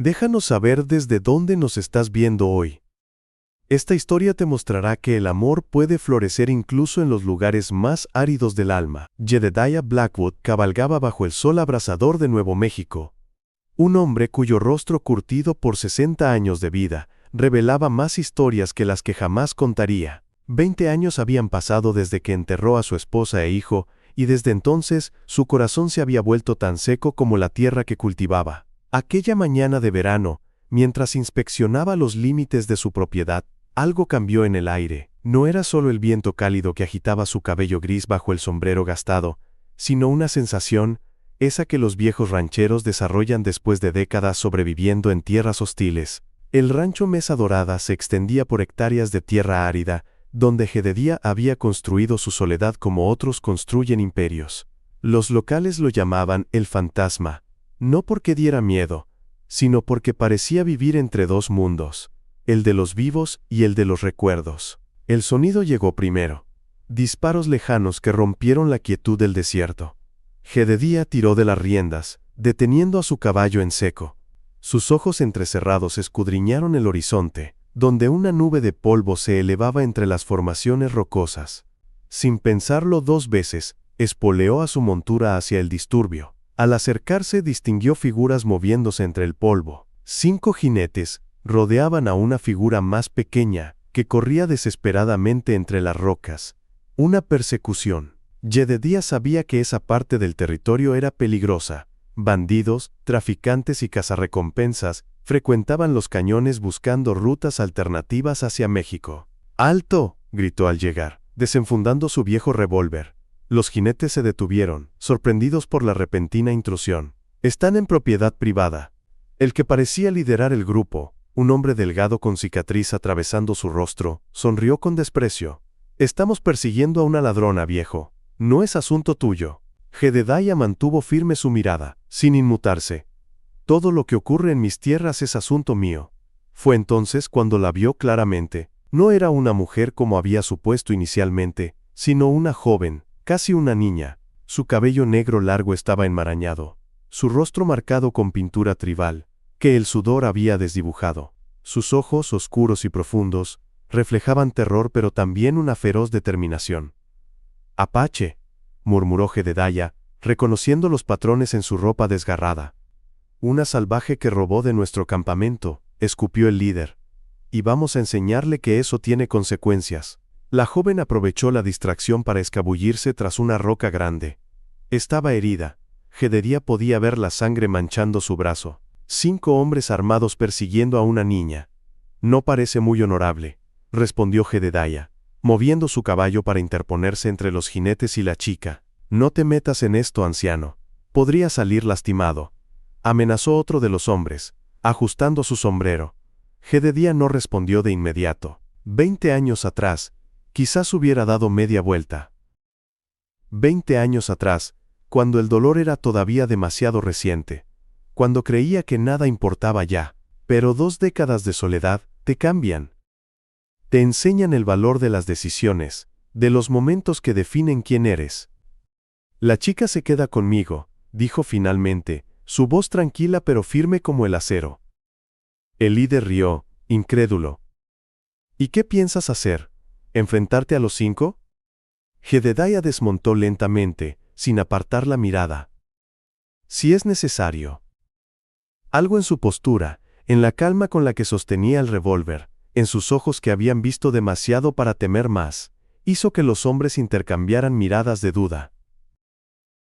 Déjanos saber desde dónde nos estás viendo hoy. Esta historia te mostrará que el amor puede florecer incluso en los lugares más áridos del alma. Jedediah Blackwood cabalgaba bajo el sol abrasador de Nuevo México. Un hombre cuyo rostro curtido por 60 años de vida revelaba más historias que las que jamás contaría. 20 años habían pasado desde que enterró a su esposa e hijo, y desde entonces su corazón se había vuelto tan seco como la tierra que cultivaba. Aquella mañana de verano, mientras inspeccionaba los límites de su propiedad, algo cambió en el aire. No era solo el viento cálido que agitaba su cabello gris bajo el sombrero gastado, sino una sensación, esa que los viejos rancheros desarrollan después de décadas sobreviviendo en tierras hostiles. El rancho Mesa Dorada se extendía por hectáreas de tierra árida, donde Jedediah había construido su soledad como otros construyen imperios. Los locales lo llamaban el fantasma, no porque diera miedo, sino porque parecía vivir entre dos mundos, el de los vivos y el de los recuerdos. El sonido llegó primero. Disparos lejanos que rompieron la quietud del desierto. Jedediah tiró de las riendas, deteniendo a su caballo en seco. Sus ojos entrecerrados escudriñaron el horizonte, donde una nube de polvo se elevaba entre las formaciones rocosas. Sin pensarlo dos veces, espoleó a su montura hacia el disturbio. Al acercarse distinguió figuras moviéndose entre el polvo. 5 jinetes rodeaban a una figura más pequeña, que corría desesperadamente entre las rocas. Una persecución. Jedediah sabía que esa parte del territorio era peligrosa. Bandidos, traficantes y cazarrecompensas frecuentaban los cañones buscando rutas alternativas hacia México. ¡Alto!, gritó al llegar, desenfundando su viejo revólver. Los jinetes se detuvieron, sorprendidos por la repentina intrusión. Están en propiedad privada. El que parecía liderar el grupo, un hombre delgado con cicatriz atravesando su rostro, sonrió con desprecio. Estamos persiguiendo a una ladrona, viejo. No es asunto tuyo. Jedediah mantuvo firme su mirada, sin inmutarse. Todo lo que ocurre en mis tierras es asunto mío. Fue entonces cuando la vio claramente. No era una mujer como había supuesto inicialmente, sino una joven, casi una niña. Su cabello negro largo estaba enmarañado, su rostro marcado con pintura tribal, que el sudor había desdibujado. Sus ojos, oscuros y profundos, reflejaban terror pero también una feroz determinación. «Apache», murmuró Jedediah, reconociendo los patrones en su ropa desgarrada. «Una salvaje que robó de nuestro campamento», escupió el líder. «Y vamos a enseñarle que eso tiene consecuencias». La joven aprovechó la distracción para escabullirse tras una roca grande. Estaba herida. Jedediah podía ver la sangre manchando su brazo. 5 hombres armados persiguiendo a una niña. «No parece muy honorable», respondió Jedediah, moviendo su caballo para interponerse entre los jinetes y la chica. «No te metas en esto, anciano. Podría salir lastimado», amenazó otro de los hombres, ajustando su sombrero. Jedediah no respondió de inmediato. 20 años atrás, quizás hubiera dado media vuelta. 20 años atrás, cuando el dolor era todavía demasiado reciente, cuando creía que nada importaba ya, pero 2 décadas de soledad te cambian. Te enseñan el valor de las decisiones, de los momentos que definen quién eres. «La chica se queda conmigo», dijo finalmente, su voz tranquila pero firme como el acero. El líder rió, incrédulo. «¿Y qué piensas hacer? ¿Enfrentarte a los 5? Jedediah desmontó lentamente, sin apartar la mirada. «Si es necesario». Algo en su postura, en la calma con la que sostenía el revólver, en sus ojos que habían visto demasiado para temer más, hizo que los hombres intercambiaran miradas de duda.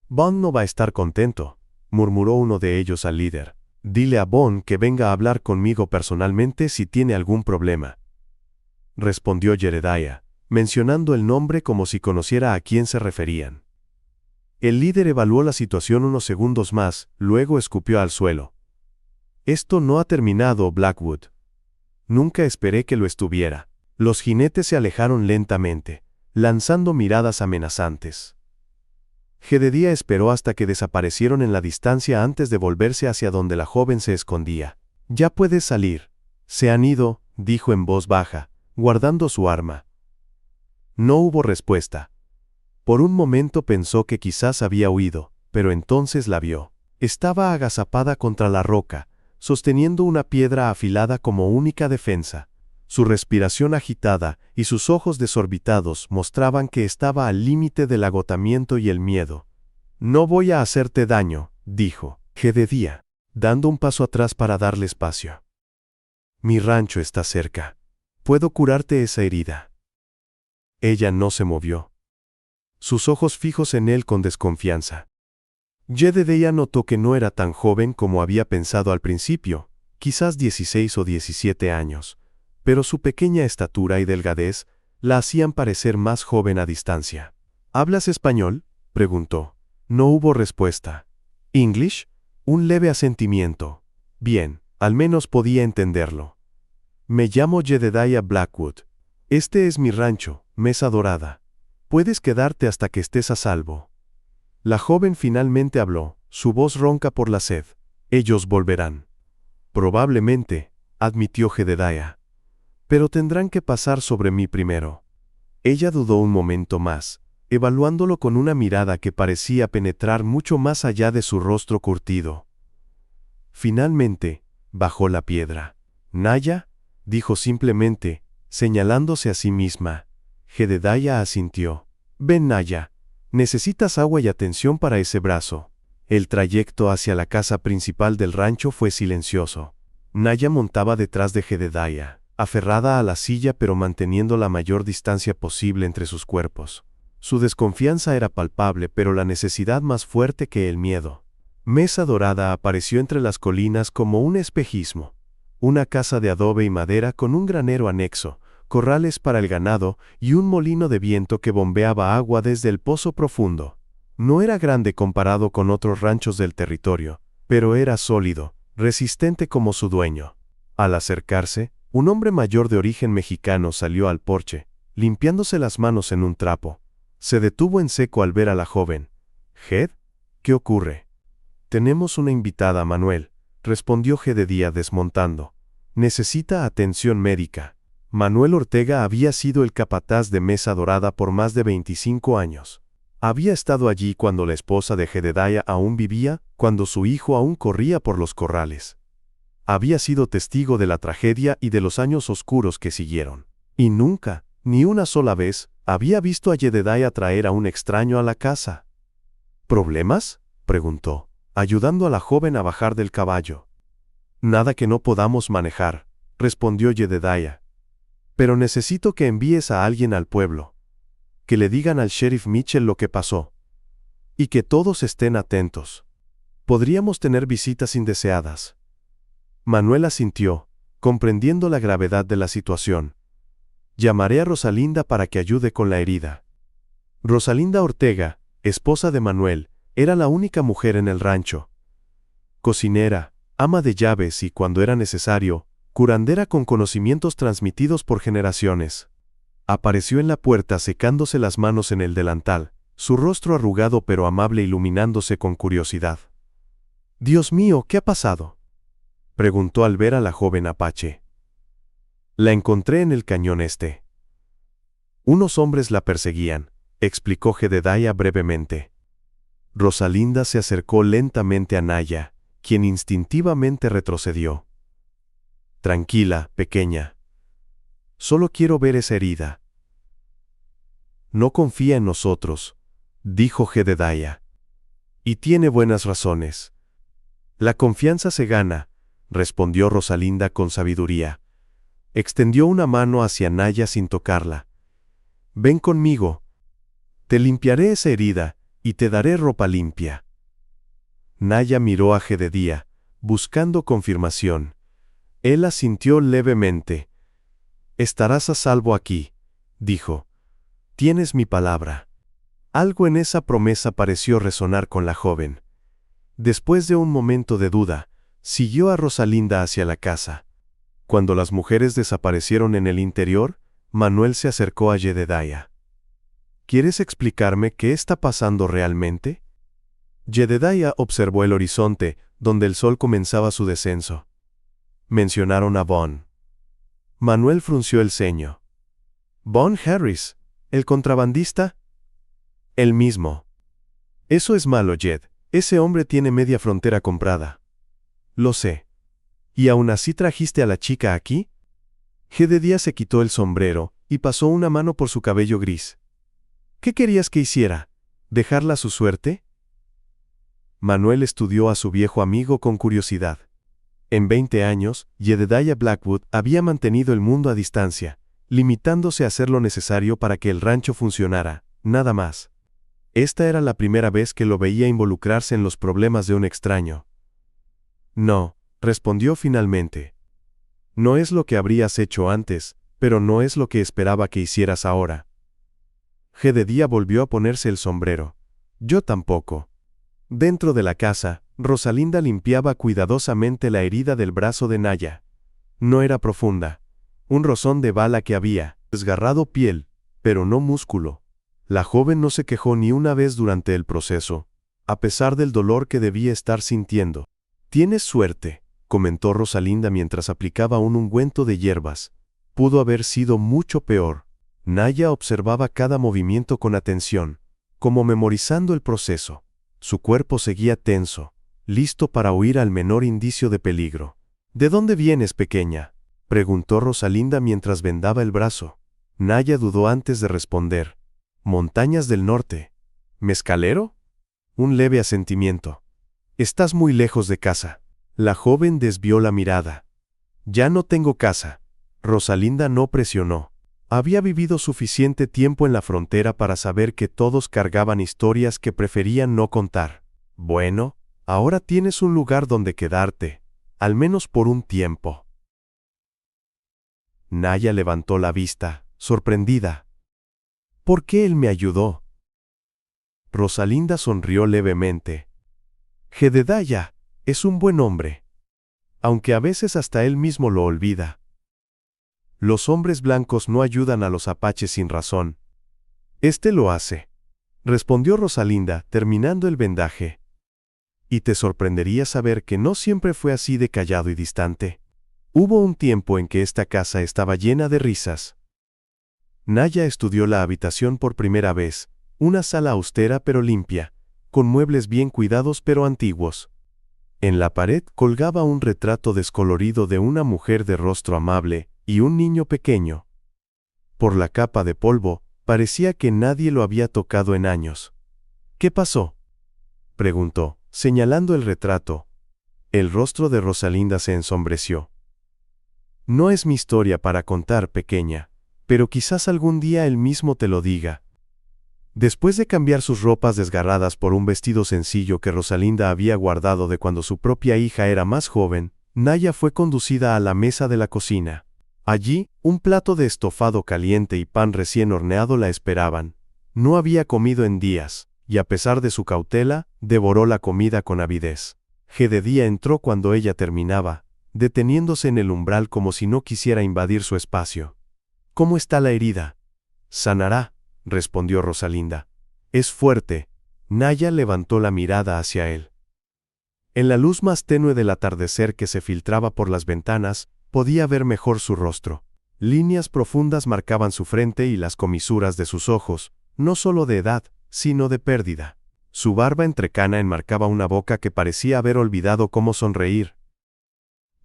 «Bond no va a estar contento», murmuró uno de ellos al líder. «Dile a Bond que venga a hablar conmigo personalmente si tiene algún problema», respondió Jedediah, mencionando el nombre como si conociera a quién se referían. El líder evaluó la situación unos segundos más, luego escupió al suelo. «Esto no ha terminado, Blackwood. Nunca esperé que lo estuviera». Los jinetes se alejaron lentamente, lanzando miradas amenazantes. Jedediah esperó hasta que desaparecieron en la distancia antes de volverse hacia donde la joven se escondía. «Ya puedes salir». «Se han ido», dijo en voz baja, guardando su arma. No hubo respuesta. Por un momento pensó que quizás había huido, pero entonces la vio. Estaba agazapada contra la roca, sosteniendo una piedra afilada como única defensa. Su respiración agitada y sus ojos desorbitados mostraban que estaba al límite del agotamiento y el miedo. «No voy a hacerte daño», dijo Jedediah, dando un paso atrás para darle espacio. «Mi rancho está cerca. Puedo curarte esa herida». Ella no se movió, sus ojos fijos en él con desconfianza. Jedediah notó que no era tan joven como había pensado al principio, quizás 16 o 17 años, pero su pequeña estatura y delgadez la hacían parecer más joven a distancia. «¿Hablas español?», preguntó. No hubo respuesta. «¿English?», un leve asentimiento. Bien, al menos podía entenderlo. «Me llamo Jedediah Blackwood. Este es mi rancho, Mesa Dorada. Puedes quedarte hasta que estés a salvo». La joven finalmente habló, su voz ronca por la sed. «Ellos volverán». «Probablemente», admitió Jedediah. «Pero tendrán que pasar sobre mí primero». Ella dudó un momento más, evaluándolo con una mirada que parecía penetrar mucho más allá de su rostro curtido. Finalmente, bajó la piedra. «Naya», dijo simplemente, señalándose a sí misma. Jedediah asintió. «Ven, Naya. Necesitas agua y atención para ese brazo». El trayecto hacia la casa principal del rancho fue silencioso. Naya montaba detrás de Jedediah, aferrada a la silla pero manteniendo la mayor distancia posible entre sus cuerpos. Su desconfianza era palpable, pero la necesidad más fuerte que el miedo. Mesa Dorada apareció entre las colinas como un espejismo. Una casa de adobe y madera con un granero anexo, corrales para el ganado y un molino de viento que bombeaba agua desde el pozo profundo. No era grande comparado con otros ranchos del territorio, pero era sólido, resistente como su dueño. Al acercarse, un hombre mayor de origen mexicano salió al porche, limpiándose las manos en un trapo. Se detuvo en seco al ver a la joven. «¿Jed? ¿Qué ocurre?» «Tenemos una invitada, Manuel», respondió Jedediah desmontando. «Necesita atención médica». Manuel Ortega había sido el capataz de Mesa Dorada por más de 25 años. Había estado allí cuando la esposa de Jedediah aún vivía, cuando su hijo aún corría por los corrales. Había sido testigo de la tragedia y de los años oscuros que siguieron. Y nunca, ni una sola vez, había visto a Jedediah traer a un extraño a la casa. «¿Problemas?», preguntó, ayudando a la joven a bajar del caballo. «Nada que no podamos manejar», respondió Jedediah. «Pero necesito que envíes a alguien al pueblo. Que le digan al sheriff Mitchell lo que pasó. Y que todos estén atentos. Podríamos tener visitas indeseadas». Manuel asintió, comprendiendo la gravedad de la situación. «Llamaré a Rosalinda para que ayude con la herida». Rosalinda Ortega, esposa de Manuel, era la única mujer en el rancho. Cocinera, ama de llaves y, cuando era necesario, curandera con conocimientos transmitidos por generaciones. Apareció en la puerta secándose las manos en el delantal, su rostro arrugado pero amable iluminándose con curiosidad. «Dios mío, ¿qué ha pasado?», preguntó al ver a la joven apache. «La encontré en el cañón este. Unos hombres la perseguían», explicó Jedediah brevemente. Rosalinda se acercó lentamente a Naya, quien instintivamente retrocedió. «Tranquila, pequeña. Solo quiero ver esa herida». «No confía en nosotros», dijo Jedediah. «Y tiene buenas razones». «La confianza se gana», respondió Rosalinda con sabiduría. Extendió una mano hacia Naya sin tocarla. «Ven conmigo. Te limpiaré esa herida y te daré ropa limpia». Naya miró a Jedediah, buscando confirmación. Él asintió levemente. «Estarás a salvo aquí», dijo. «Tienes mi palabra». Algo en esa promesa pareció resonar con la joven. Después de un momento de duda, siguió a Rosalinda hacia la casa. Cuando las mujeres desaparecieron en el interior, Manuel se acercó a Jedediah. «¿Quieres explicarme qué está pasando realmente?». Jedediah observó el horizonte, donde el sol comenzaba su descenso. Mencionaron a Vaughn. Manuel frunció el ceño. «¿Vaughn Harris, el contrabandista?» «El mismo». «Eso es malo, Jed. Ese hombre tiene media frontera comprada». «Lo sé». ¿Y aún así trajiste a la chica aquí? Jedediah se quitó el sombrero y pasó una mano por su cabello gris. ¿Qué querías que hiciera? ¿Dejarla a su suerte? Manuel estudió a su viejo amigo con curiosidad. En 20 años, Jedediah Blackwood había mantenido el mundo a distancia, limitándose a hacer lo necesario para que el rancho funcionara, nada más. Esta era la primera vez que lo veía involucrarse en los problemas de un extraño. No, respondió finalmente. No es lo que habrías hecho antes, pero no es lo que esperaba que hicieras ahora. Jedediah volvió a ponerse el sombrero. Yo tampoco. Dentro de la casa, Rosalinda limpiaba cuidadosamente la herida del brazo de Naya. No era profunda. Un rozón de bala que había desgarrado piel, pero no músculo. La joven no se quejó ni una vez durante el proceso, a pesar del dolor que debía estar sintiendo. «Tienes suerte», comentó Rosalinda mientras aplicaba un ungüento de hierbas. «Pudo haber sido mucho peor». Naya observaba cada movimiento con atención, como memorizando el proceso. Su cuerpo seguía tenso, listo para huir al menor indicio de peligro. «¿De dónde vienes, pequeña?», preguntó Rosalinda mientras vendaba el brazo. Naya dudó antes de responder. «Montañas del norte». «¿Mezcalero?». Un leve asentimiento. «Estás muy lejos de casa». La joven desvió la mirada. «Ya no tengo casa». Rosalinda no presionó. Había vivido suficiente tiempo en la frontera para saber que todos cargaban historias que preferían no contar. «Bueno, ahora tienes un lugar donde quedarte, al menos por un tiempo». Naya levantó la vista, sorprendida. «¿Por qué él me ayudó?». Rosalinda sonrió levemente. «Jedediah es un buen hombre, aunque a veces hasta él mismo lo olvida. Los hombres blancos no ayudan a los apaches sin razón. Este lo hace», respondió Rosalinda, terminando el vendaje. «Y te sorprendería saber que no siempre fue así de callado y distante. Hubo un tiempo en que esta casa estaba llena de risas». Naya estudió la habitación por primera vez, una sala austera pero limpia, con muebles bien cuidados pero antiguos. En la pared colgaba un retrato descolorido de una mujer de rostro amable y un niño pequeño. Por la capa de polvo, parecía que nadie lo había tocado en años. «¿Qué pasó?», preguntó, señalando el retrato. El rostro de Rosalinda se ensombreció. «No es mi historia para contar, pequeña, pero quizás algún día él mismo te lo diga». Después de cambiar sus ropas desgarradas por un vestido sencillo que Rosalinda había guardado de cuando su propia hija era más joven, Naya fue conducida a la mesa de la cocina. Allí, un plato de estofado caliente y pan recién horneado la esperaban. No había comido en días, y a pesar de su cautela, devoró la comida con avidez. Jedediah entró cuando ella terminaba, deteniéndose en el umbral como si no quisiera invadir su espacio. «¿Cómo está la herida?». «Sanará», respondió Rosalinda. «Es fuerte». Naya levantó la mirada hacia él. En la luz más tenue del atardecer que se filtraba por las ventanas, podía ver mejor su rostro. Líneas profundas marcaban su frente y las comisuras de sus ojos, no solo de edad, sino de pérdida. Su barba entrecana enmarcaba una boca que parecía haber olvidado cómo sonreír.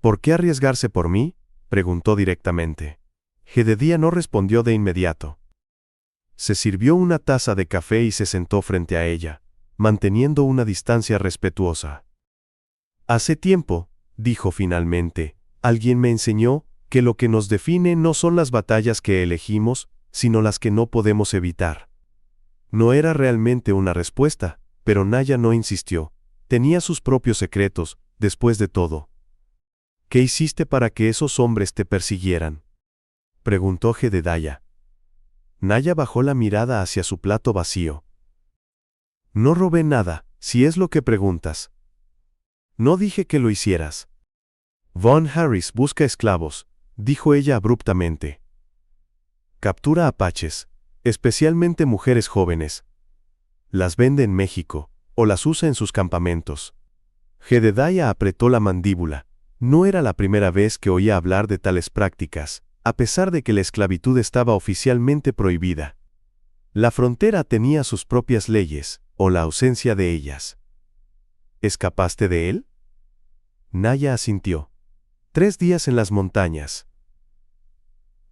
«¿Por qué arriesgarse por mí?», preguntó directamente. Jedediah no respondió de inmediato. Se sirvió una taza de café y se sentó frente a ella, manteniendo una distancia respetuosa. «Hace tiempo», dijo finalmente, «alguien me enseñó que lo que nos define no son las batallas que elegimos, sino las que no podemos evitar». No era realmente una respuesta, pero Naya no insistió. Tenía sus propios secretos, después de todo. «¿Qué hiciste para que esos hombres te persiguieran?», preguntó Jedediah. Naya bajó la mirada hacia su plato vacío. «No robé nada, si es lo que preguntas. No dije que lo hicieras». «Von Harris busca esclavos», dijo ella abruptamente. «Captura apaches, especialmente mujeres jóvenes. Las vende en México, o las usa en sus campamentos». Jedediah apretó la mandíbula. No era la primera vez que oía hablar de tales prácticas, a pesar de que la esclavitud estaba oficialmente prohibida. La frontera tenía sus propias leyes, o la ausencia de ellas. «¿Escapaste de él?». Naya asintió. 3 días en las montañas.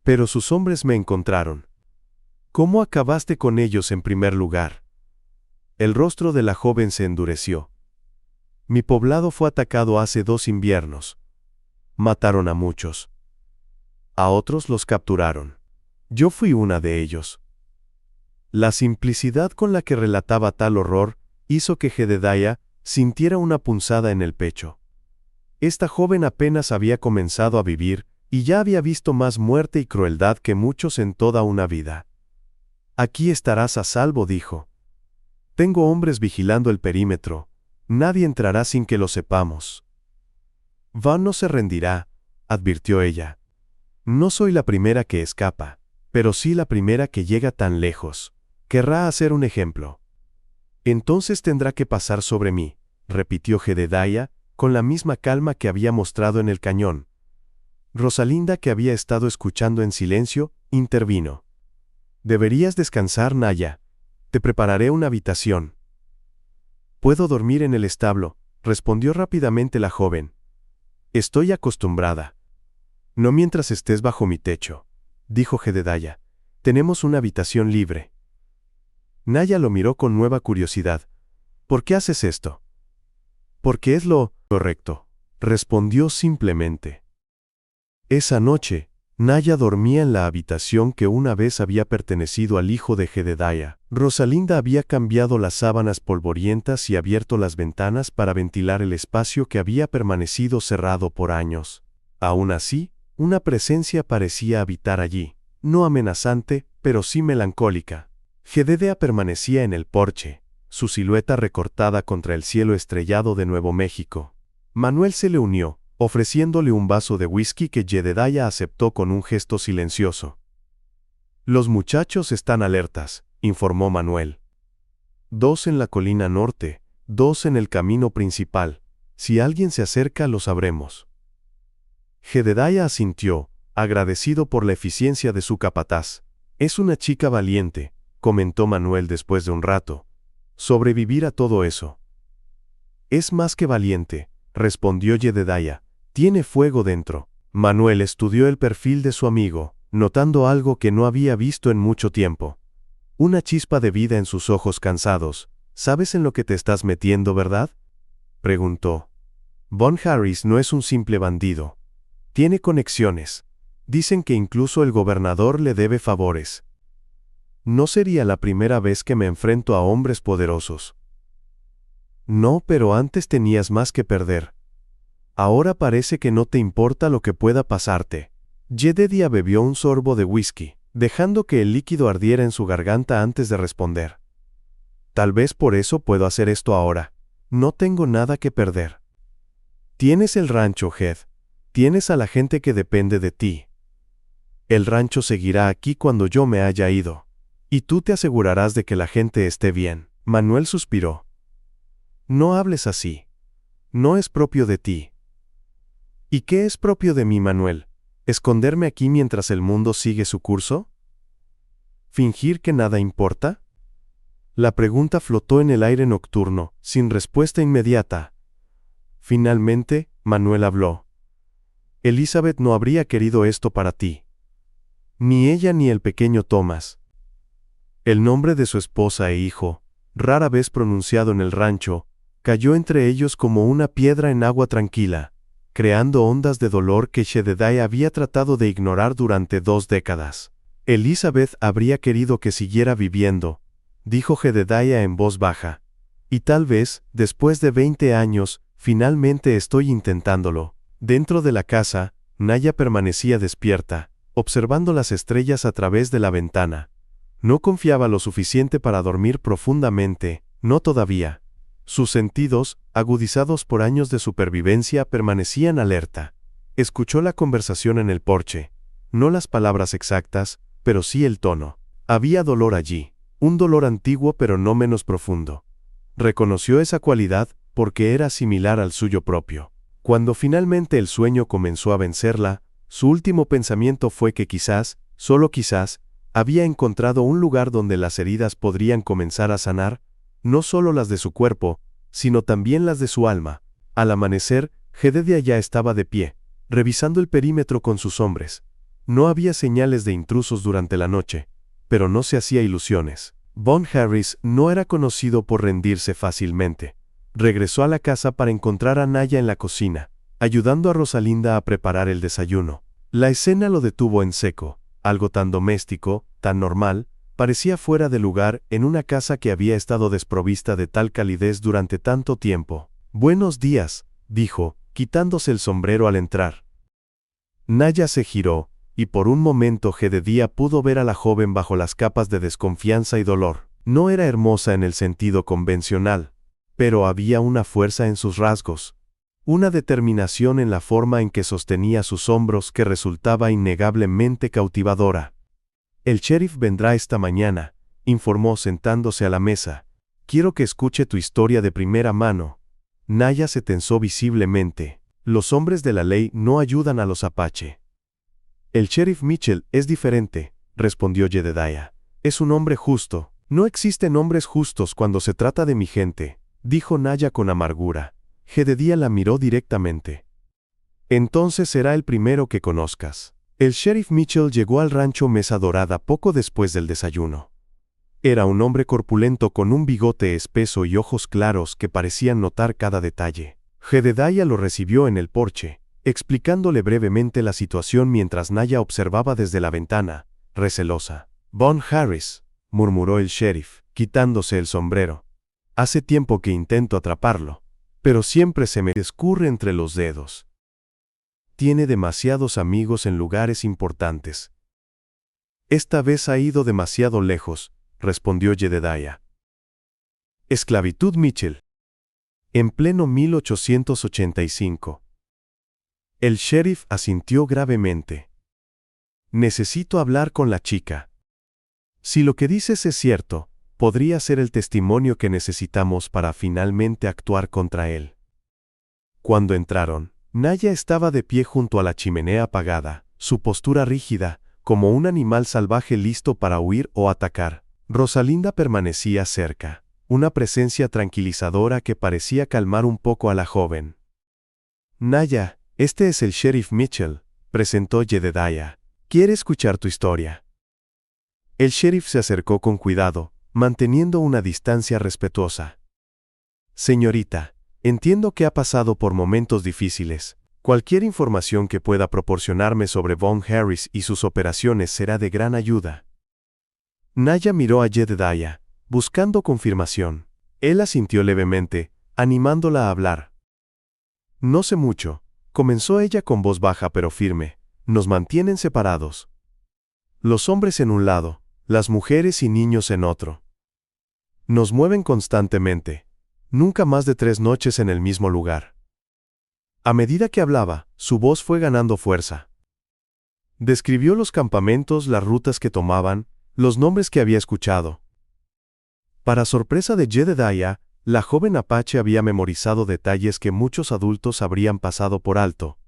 Pero sus hombres me encontraron. ¿Cómo acabaste con ellos en primer lugar? El rostro de la joven se endureció. Mi poblado fue atacado hace 2 inviernos. Mataron a muchos. A otros los capturaron. Yo fui una de ellos. La simplicidad con la que relataba tal horror hizo que Jedediah sintiera una punzada en el pecho. Esta joven apenas había comenzado a vivir y ya había visto más muerte y crueldad que muchos en toda una vida. Aquí estarás a salvo, dijo. Tengo hombres vigilando el perímetro. Nadie entrará sin que lo sepamos. Van no se rendirá, advirtió ella. No soy la primera que escapa, pero sí la primera que llega tan lejos. Querrá hacer un ejemplo. Entonces tendrá que pasar sobre mí, repitió Jedediah, con la misma calma que había mostrado en el cañón. Rosalinda, que había estado escuchando en silencio, intervino. Deberías descansar, Naya. Te prepararé una habitación. Puedo dormir en el establo, respondió rápidamente la joven. Estoy acostumbrada. No mientras estés bajo mi techo, dijo Jedediah. Tenemos una habitación libre. Naya lo miró con nueva curiosidad. ¿Por qué haces esto? Porque es lo correcto, respondió simplemente. Esa noche, Naya dormía en la habitación que una vez había pertenecido al hijo de Jedediah. Rosalinda había cambiado las sábanas polvorientas y abierto las ventanas para ventilar el espacio que había permanecido cerrado por años. Aún así, una presencia parecía habitar allí, no amenazante, pero sí melancólica. Jedediah permanecía en el porche, su silueta recortada contra el cielo estrellado de Nuevo México. Manuel se le unió, ofreciéndole un vaso de whisky que Jedediah aceptó con un gesto silencioso. Los muchachos están alertas, informó Manuel. 2 en la colina norte, 2 en el camino principal. Si alguien se acerca, lo sabremos. Jedediah asintió, agradecido por la eficiencia de su capataz. Es una chica valiente, comentó Manuel después de un rato. Sobrevivir a todo eso. Es más que valiente, respondió Jedediah. Tiene fuego dentro. Manuel estudió el perfil de su amigo, notando algo que no había visto en mucho tiempo. Una chispa de vida en sus ojos cansados. ¿Sabes en lo que te estás metiendo, verdad? Preguntó. Von Harris no es un simple bandido. Tiene conexiones. Dicen que incluso el gobernador le debe favores. No sería la primera vez que me enfrento a hombres poderosos. No, pero antes tenías más que perder. Ahora parece que no te importa lo que pueda pasarte. Jedediah bebió un sorbo de whisky, dejando que el líquido ardiera en su garganta antes de responder. Tal vez por eso puedo hacer esto ahora. No tengo nada que perder. Tienes el rancho, Jed. Tienes a la gente que depende de ti. El rancho seguirá aquí cuando yo me haya ido. Y tú te asegurarás de que la gente esté bien. Manuel suspiró. No hables así. No es propio de ti. ¿Y qué es propio de mí, Manuel? ¿Esconderme aquí mientras el mundo sigue su curso? ¿Fingir que nada importa? La pregunta flotó en el aire nocturno, sin respuesta inmediata. Finalmente, Manuel habló. Elizabeth no habría querido esto para ti. Ni ella ni el pequeño Thomas. El nombre de su esposa e hijo, rara vez pronunciado en el rancho, cayó entre ellos como una piedra en agua tranquila, creando ondas de dolor que Jedediah había tratado de ignorar durante 2 décadas. Elizabeth habría querido que siguiera viviendo, dijo Jedediah en voz baja. Y tal vez, después de 20 años, finalmente estoy intentándolo. Dentro de la casa, Naya permanecía despierta, observando las estrellas a través de la ventana. No confiaba lo suficiente para dormir profundamente, no todavía. Sus sentidos, agudizados por años de supervivencia, permanecían alerta. Escuchó la conversación en el porche. No las palabras exactas, pero sí el tono. Había dolor allí, un dolor antiguo pero no menos profundo. Reconoció esa cualidad porque era similar al suyo propio. Cuando finalmente el sueño comenzó a vencerla, su último pensamiento fue que quizás, solo quizás, había encontrado un lugar donde las heridas podrían comenzar a sanar, no solo las de su cuerpo, sino también las de su alma. Al amanecer, Jedediah ya estaba de pie, revisando el perímetro con sus hombres. No había señales de intrusos durante la noche, pero no se hacía ilusiones. Von Harris no era conocido por rendirse fácilmente. Regresó a la casa para encontrar a Naya en la cocina, ayudando a Rosalinda a preparar el desayuno. La escena lo detuvo en seco. Algo tan doméstico, tan normal, parecía fuera de lugar en una casa que había estado desprovista de tal calidez durante tanto tiempo. «Buenos días», dijo, quitándose el sombrero al entrar. Naya se giró, y por un momento Jedediah pudo ver a la joven bajo las capas de desconfianza y dolor. No era hermosa en el sentido convencional, pero había una fuerza en sus rasgos, una determinación en la forma en que sostenía sus hombros que resultaba innegablemente cautivadora. «El sheriff vendrá esta mañana», informó sentándose a la mesa. «Quiero que escuche tu historia de primera mano». Naya se tensó visiblemente. Los hombres de la ley no ayudan a los Apache. «El sheriff Mitchell es diferente», respondió Jedediah. «Es un hombre justo». «No existen hombres justos cuando se trata de mi gente», dijo Naya con amargura. Jedediah la miró directamente. «Entonces será el primero que conozcas». El sheriff Mitchell llegó al rancho Mesa Dorada poco después del desayuno. Era un hombre corpulento con un bigote espeso y ojos claros que parecían notar cada detalle. Jedediah lo recibió en el porche, explicándole brevemente la situación mientras Naya observaba desde la ventana, recelosa. «Von Harris», murmuró el sheriff, quitándose el sombrero. «Hace tiempo que intento atraparlo, pero siempre se me escurre entre los dedos. Tiene demasiados amigos en lugares importantes». «Esta vez ha ido demasiado lejos», respondió Jedediah. Esclavitud Mitchell. En pleno 1885. El sheriff asintió gravemente. «Necesito hablar con la chica. Si lo que dices es cierto, podría ser el testimonio que necesitamos para finalmente actuar contra él». Cuando entraron, Naya estaba de pie junto a la chimenea apagada, su postura rígida, como un animal salvaje listo para huir o atacar. Rosalinda permanecía cerca, una presencia tranquilizadora que parecía calmar un poco a la joven. «Naya, este es el sheriff Mitchell», presentó Jedediah. «Quiere escuchar tu historia». El sheriff se acercó con cuidado, manteniendo una distancia respetuosa. «Señorita, entiendo que ha pasado por momentos difíciles. Cualquier información que pueda proporcionarme sobre Von Harris y sus operaciones será de gran ayuda». Naya miró a Jedediah, buscando confirmación. Él asintió levemente, animándola a hablar. «No sé mucho», comenzó ella con voz baja pero firme. «Nos mantienen separados. Los hombres en un lado, las mujeres y niños en otro. Nos mueven constantemente, nunca más de 3 noches en el mismo lugar». A medida que hablaba, su voz fue ganando fuerza. Describió los campamentos, las rutas que tomaban, los nombres que había escuchado. Para sorpresa de Jedediah, la joven Apache había memorizado detalles que muchos adultos habrían pasado por alto.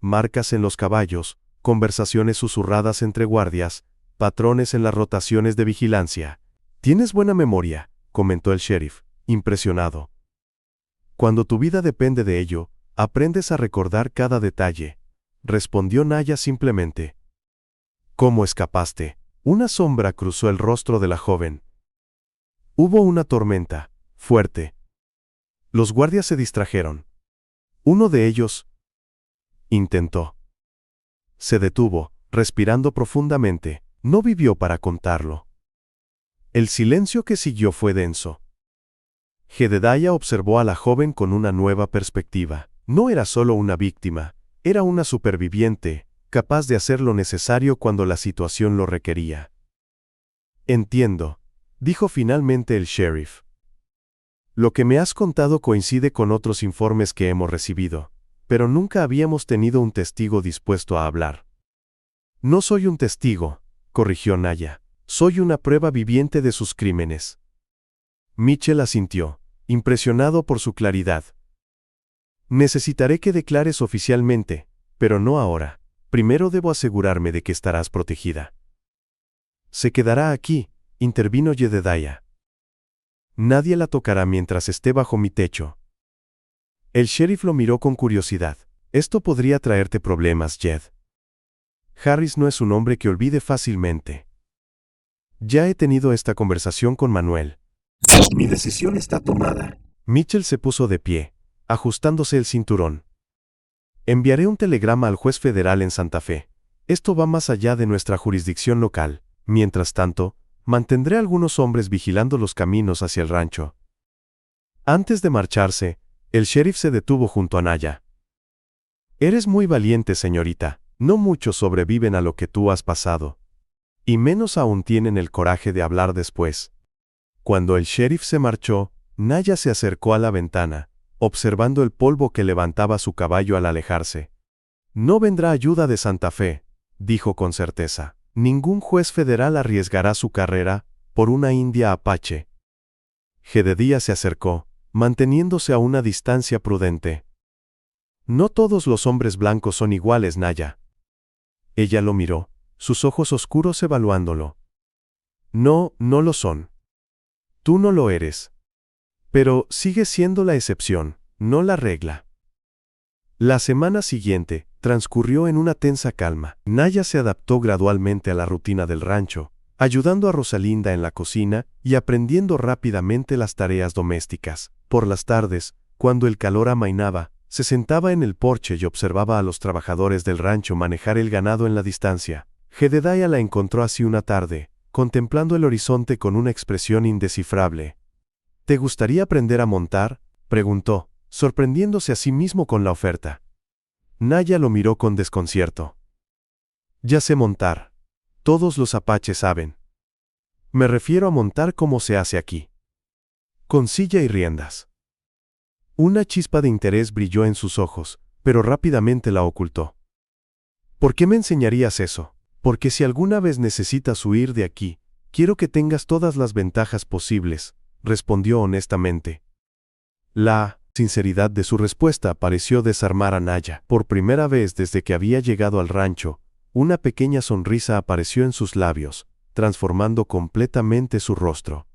Marcas en los caballos, conversaciones susurradas entre guardias, patrones en las rotaciones de vigilancia. «Tienes buena memoria», comentó el sheriff, impresionado. «Cuando tu vida depende de ello, aprendes a recordar cada detalle», respondió Naya simplemente. «¿Cómo escapaste?». Una sombra cruzó el rostro de la joven. Hubo una tormenta, fuerte. Los guardias se distrajeron. Uno de ellos intentó. Se detuvo, respirando profundamente. No vivió para contarlo. El silencio que siguió fue denso. Jedediah observó a la joven con una nueva perspectiva. No era solo una víctima, era una superviviente, capaz de hacer lo necesario cuando la situación lo requería. «Entiendo», dijo finalmente el sheriff. «Lo que me has contado coincide con otros informes que hemos recibido, pero nunca habíamos tenido un testigo dispuesto a hablar». «No soy un testigo», corrigió Naya. «Soy una prueba viviente de sus crímenes». Mitchell asintió, impresionado por su claridad. «Necesitaré que declares oficialmente, pero no ahora. Primero debo asegurarme de que estarás protegida». «Se quedará aquí», intervino Jedediah. «Nadie la tocará mientras esté bajo mi techo». El sheriff lo miró con curiosidad. Esto podría traerte problemas, Jed. Harris no es un hombre que olvide fácilmente. Ya he tenido esta conversación con Manuel. Mi decisión está tomada. Mitchell se puso de pie, ajustándose el cinturón. Enviaré un telegrama al juez federal en Santa Fe. Esto va más allá de nuestra jurisdicción local. Mientras tanto, mantendré algunos hombres vigilando los caminos hacia el rancho. Antes de marcharse, el sheriff se detuvo junto a Naya. Eres muy valiente, señorita. No muchos sobreviven a lo que tú has pasado. Y menos aún tienen el coraje de hablar después. Cuando el sheriff se marchó, Naya se acercó a la ventana, observando el polvo que levantaba su caballo al alejarse. No vendrá ayuda de Santa Fe, dijo con certeza. Ningún juez federal arriesgará su carrera por una india apache. Jedediah se acercó, manteniéndose a una distancia prudente. No todos los hombres blancos son iguales, Naya. Ella lo miró, sus ojos oscuros evaluándolo. No, no lo son. Tú no lo eres. Pero sigue siendo la excepción, no la regla. La semana siguiente transcurrió en una tensa calma. Naya se adaptó gradualmente a la rutina del rancho, ayudando a Rosalinda en la cocina y aprendiendo rápidamente las tareas domésticas. Por las tardes, cuando el calor amainaba, se sentaba en el porche y observaba a los trabajadores del rancho manejar el ganado en la distancia. Jedediah la encontró así una tarde, contemplando el horizonte con una expresión indescifrable. ¿Te gustaría aprender a montar?, preguntó, sorprendiéndose a sí mismo con la oferta. Naya lo miró con desconcierto. Ya sé montar. Todos los apaches saben. Me refiero a montar como se hace aquí. Con silla y riendas. Una chispa de interés brilló en sus ojos, pero rápidamente la ocultó. ¿Por qué me enseñarías eso? Porque si alguna vez necesitas huir de aquí, quiero que tengas todas las ventajas posibles, respondió honestamente. La sinceridad de su respuesta pareció desarmar a Naya. Por primera vez desde que había llegado al rancho, una pequeña sonrisa apareció en sus labios, transformando completamente su rostro.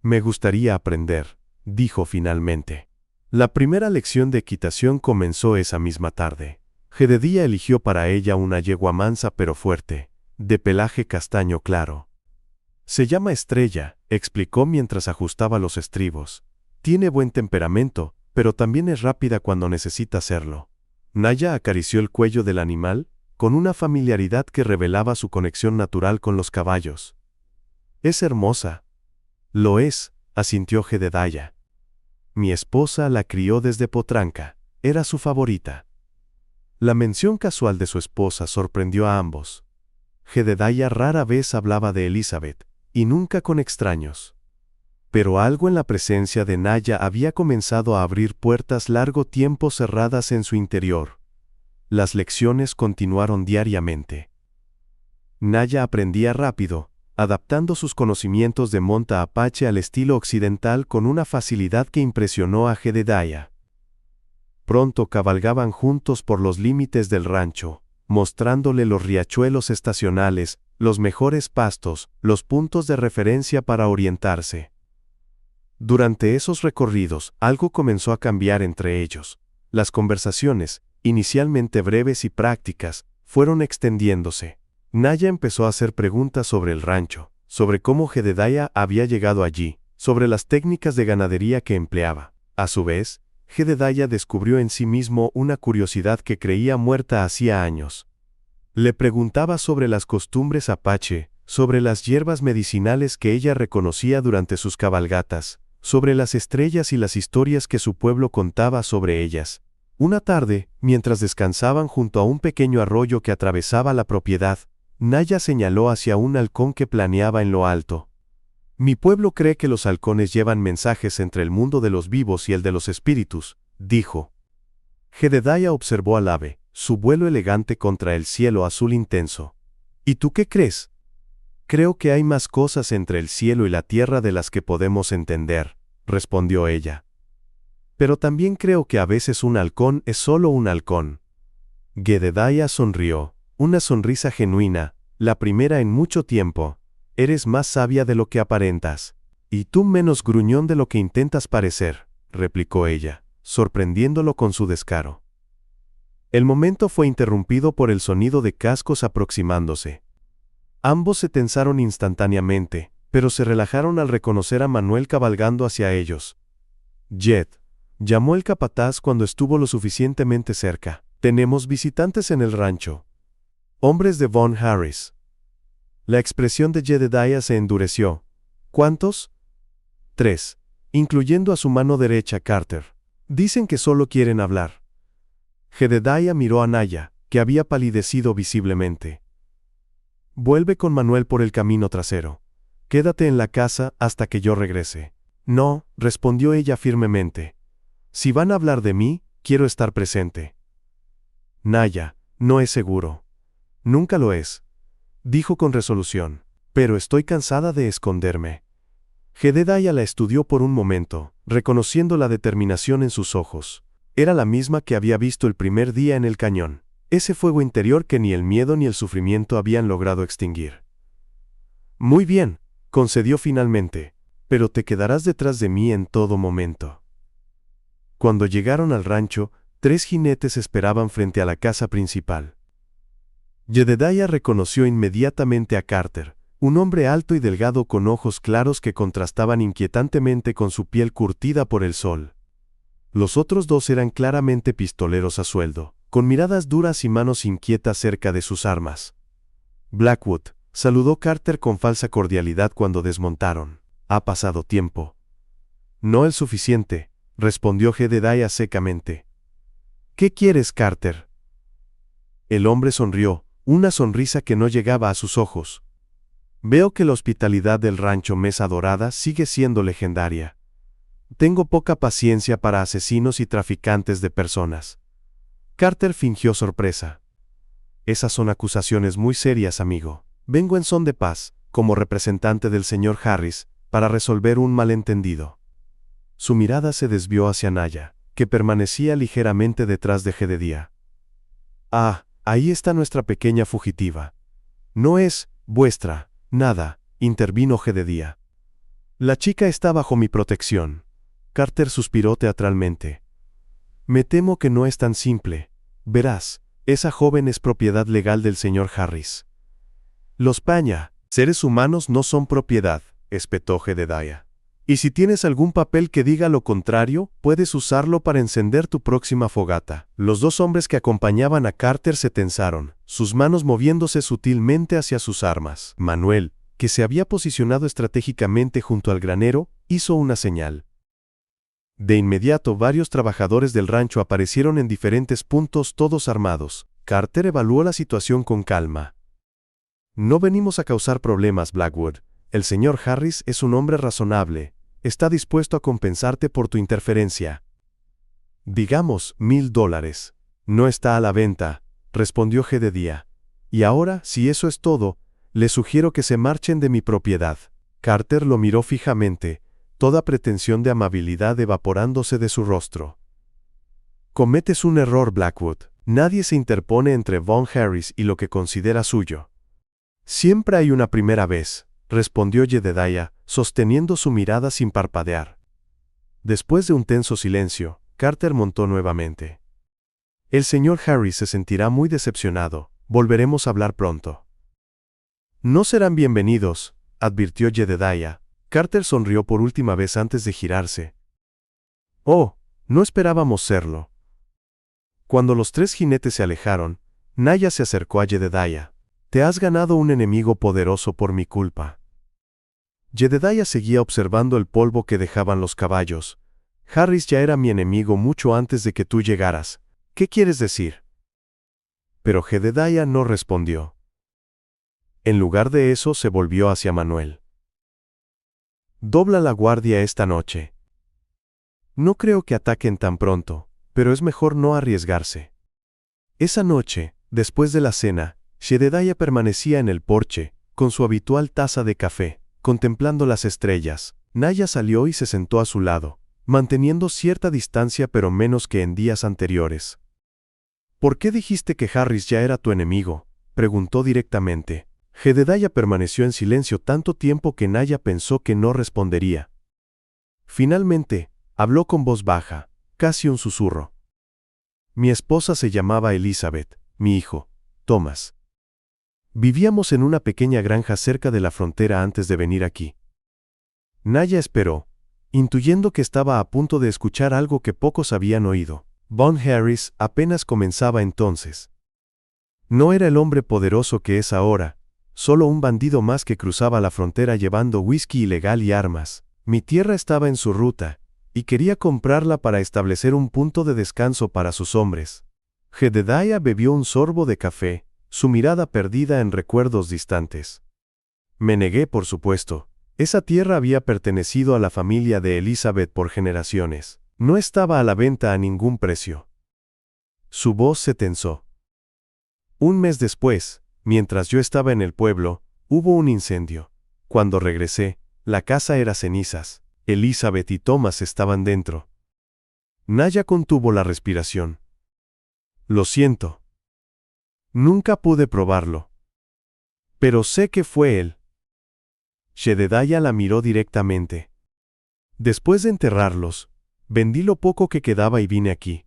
Me gustaría aprender, dijo finalmente. La primera lección de equitación comenzó esa misma tarde. Jedediah eligió para ella una yegua mansa pero fuerte, de pelaje castaño claro. Se llama Estrella, explicó mientras ajustaba los estribos. Tiene buen temperamento, pero también es rápida cuando necesita serlo. Naya acarició el cuello del animal, con una familiaridad que revelaba su conexión natural con los caballos. Es hermosa. Lo es, asintió Jedediah. Mi esposa la crió desde potranca, era su favorita. La mención casual de su esposa sorprendió a ambos. Jedediah rara vez hablaba de Elizabeth, y nunca con extraños. Pero algo en la presencia de Naya había comenzado a abrir puertas largo tiempo cerradas en su interior. Las lecciones continuaron diariamente. Naya aprendía rápido, adaptando sus conocimientos de monta apache al estilo occidental con una facilidad que impresionó a Jedediah. Pronto cabalgaban juntos por los límites del rancho, mostrándole los riachuelos estacionales, los mejores pastos, los puntos de referencia para orientarse. Durante esos recorridos, algo comenzó a cambiar entre ellos. Las conversaciones, inicialmente breves y prácticas, fueron extendiéndose. Naya empezó a hacer preguntas sobre el rancho, sobre cómo Jedediah había llegado allí, sobre las técnicas de ganadería que empleaba. A su vez, Jedediah descubrió en sí mismo una curiosidad que creía muerta hacía años. Le preguntaba sobre las costumbres apache, sobre las hierbas medicinales que ella reconocía durante sus cabalgatas, sobre las estrellas y las historias que su pueblo contaba sobre ellas. Una tarde, mientras descansaban junto a un pequeño arroyo que atravesaba la propiedad, Naya señaló hacia un halcón que planeaba en lo alto. Mi pueblo cree que los halcones llevan mensajes entre el mundo de los vivos y el de los espíritus, dijo. Jedediah observó al ave, su vuelo elegante contra el cielo azul intenso. ¿Y tú qué crees? Creo que hay más cosas entre el cielo y la tierra de las que podemos entender, respondió ella. Pero también creo que a veces un halcón es solo un halcón. Jedediah sonrió, una sonrisa genuina, la primera en mucho tiempo. Eres más sabia de lo que aparentas. Y tú menos gruñón de lo que intentas parecer, replicó ella, sorprendiéndolo con su descaro. El momento fue interrumpido por el sonido de cascos aproximándose. Ambos se tensaron instantáneamente, pero se relajaron al reconocer a Manuel cabalgando hacia ellos. «Jed», llamó el capataz cuando estuvo lo suficientemente cerca. «Tenemos visitantes en el rancho. Hombres de Von Harris». La expresión de Jedediah se endureció. «¿Cuántos?» «3, incluyendo a su mano derecha, Carter. Dicen que solo quieren hablar». Jedediah miró a Naya, que había palidecido visiblemente. «Vuelve con Manuel por el camino trasero. Quédate en la casa hasta que yo regrese». «No», respondió ella firmemente. «Si van a hablar de mí, quiero estar presente». «Naya, no es seguro». «Nunca lo es», dijo con resolución. «Pero estoy cansada de esconderme». Jedediah la estudió por un momento, reconociendo la determinación en sus ojos. Era la misma que había visto el primer día en el cañón. Ese fuego interior que ni el miedo ni el sufrimiento habían logrado extinguir. «Muy bien», concedió finalmente, «pero te quedarás detrás de mí en todo momento». Cuando llegaron al rancho, 3 jinetes esperaban frente a la casa principal. Jedediah reconoció inmediatamente a Carter, un hombre alto y delgado con ojos claros que contrastaban inquietantemente con su piel curtida por el sol. Los otros 2 eran claramente pistoleros a sueldo, con miradas duras y manos inquietas cerca de sus armas. «Blackwood», saludó Carter con falsa cordialidad cuando desmontaron. «Ha pasado tiempo». «No el suficiente», respondió Jedediah secamente. «¿Qué quieres, Carter?» El hombre sonrió, una sonrisa que no llegaba a sus ojos. «Veo que la hospitalidad del rancho Mesa Dorada sigue siendo legendaria. Tengo poca paciencia para asesinos y traficantes de personas». Carter fingió sorpresa. «Esas son acusaciones muy serias, amigo. Vengo en son de paz, como representante del señor Harris, para resolver un malentendido». Su mirada se desvió hacia Naya, que permanecía ligeramente detrás de Jedediah. «Ah, ahí está nuestra pequeña fugitiva». «No es vuestra, nada», intervino Jedediah. «La chica está bajo mi protección». Carter suspiró teatralmente. «Me temo que no es tan simple. Verás, esa joven es propiedad legal del señor Harris». «Los Paña, seres humanos no son propiedad», espetó Jedediah. «Y si tienes algún papel que diga lo contrario, puedes usarlo para encender tu próxima fogata». Los 2 hombres que acompañaban a Carter se tensaron, sus manos moviéndose sutilmente hacia sus armas. Manuel, que se había posicionado estratégicamente junto al granero, hizo una señal. De inmediato varios trabajadores del rancho aparecieron en diferentes puntos, todos armados. Carter evaluó la situación con calma. «No venimos a causar problemas, Blackwood. El señor Harris es un hombre razonable. Está dispuesto a compensarte por tu interferencia». «Digamos, $1000. No está a la venta», respondió Jedediah. «Y ahora, si eso es todo, les sugiero que se marchen de mi propiedad». Carter lo miró fijamente, toda pretensión de amabilidad evaporándose de su rostro. «Cometes un error, Blackwood. Nadie se interpone entre Von Harris y lo que considera suyo». «Siempre hay una primera vez», respondió Jedediah, sosteniendo su mirada sin parpadear. Después de un tenso silencio, Carter montó nuevamente. «El señor Harris se sentirá muy decepcionado. Volveremos a hablar pronto». «No serán bienvenidos», advirtió Jedediah. Carter sonrió por última vez antes de girarse. «Oh, no esperábamos serlo». Cuando los 3 jinetes se alejaron, Naya se acercó a Jedediah. «Te has ganado un enemigo poderoso por mi culpa». Jedediah seguía observando el polvo que dejaban los caballos. «Harris ya era mi enemigo mucho antes de que tú llegaras. ¿Qué quieres decir?» Pero Jedediah no respondió. En lugar de eso se volvió hacia Manuel. «Dobla la guardia esta noche. No creo que ataquen tan pronto, pero es mejor no arriesgarse». Esa noche, después de la cena, Jedediah permanecía en el porche, con su habitual taza de café, contemplando las estrellas. Naya salió y se sentó a su lado, manteniendo cierta distancia pero menos que en días anteriores. «¿Por qué dijiste que Harris ya era tu enemigo?», preguntó directamente. Jedediah permaneció en silencio tanto tiempo que Naya pensó que no respondería. Finalmente, habló con voz baja, casi un susurro. Mi esposa se llamaba Elizabeth, mi hijo, Thomas. Vivíamos en una pequeña granja cerca de la frontera antes de venir aquí. Naya esperó, intuyendo que estaba a punto de escuchar algo que pocos habían oído. Von Harris apenas comenzaba entonces. No era el hombre poderoso que es ahora, solo un bandido más que cruzaba la frontera llevando whisky ilegal y armas. Mi tierra estaba en su ruta, y quería comprarla para establecer un punto de descanso para sus hombres. Jedediah bebió un sorbo de café, su mirada perdida en recuerdos distantes. Me negué, por supuesto. Esa tierra había pertenecido a la familia de Elizabeth por generaciones. No estaba a la venta a ningún precio. Su voz se tensó. Un mes después, mientras yo estaba en el pueblo, hubo un incendio. Cuando regresé, la casa era cenizas. Elizabeth y Thomas estaban dentro. Naya contuvo la respiración. Lo siento. Nunca pude probarlo. Pero sé que fue él. Jedediah la miró directamente. Después de enterrarlos, vendí lo poco que quedaba y vine aquí.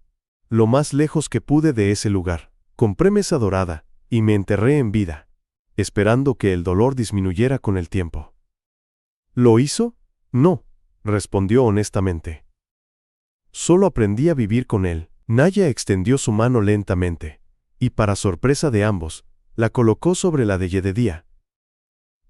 Lo más lejos que pude de ese lugar. Compré mesa dorada, y me enterré en vida, esperando que el dolor disminuyera con el tiempo. ¿Lo hizo? No, respondió honestamente. Solo aprendí a vivir con él. Naya extendió su mano lentamente, y para sorpresa de ambos, la colocó sobre la de Jedediah.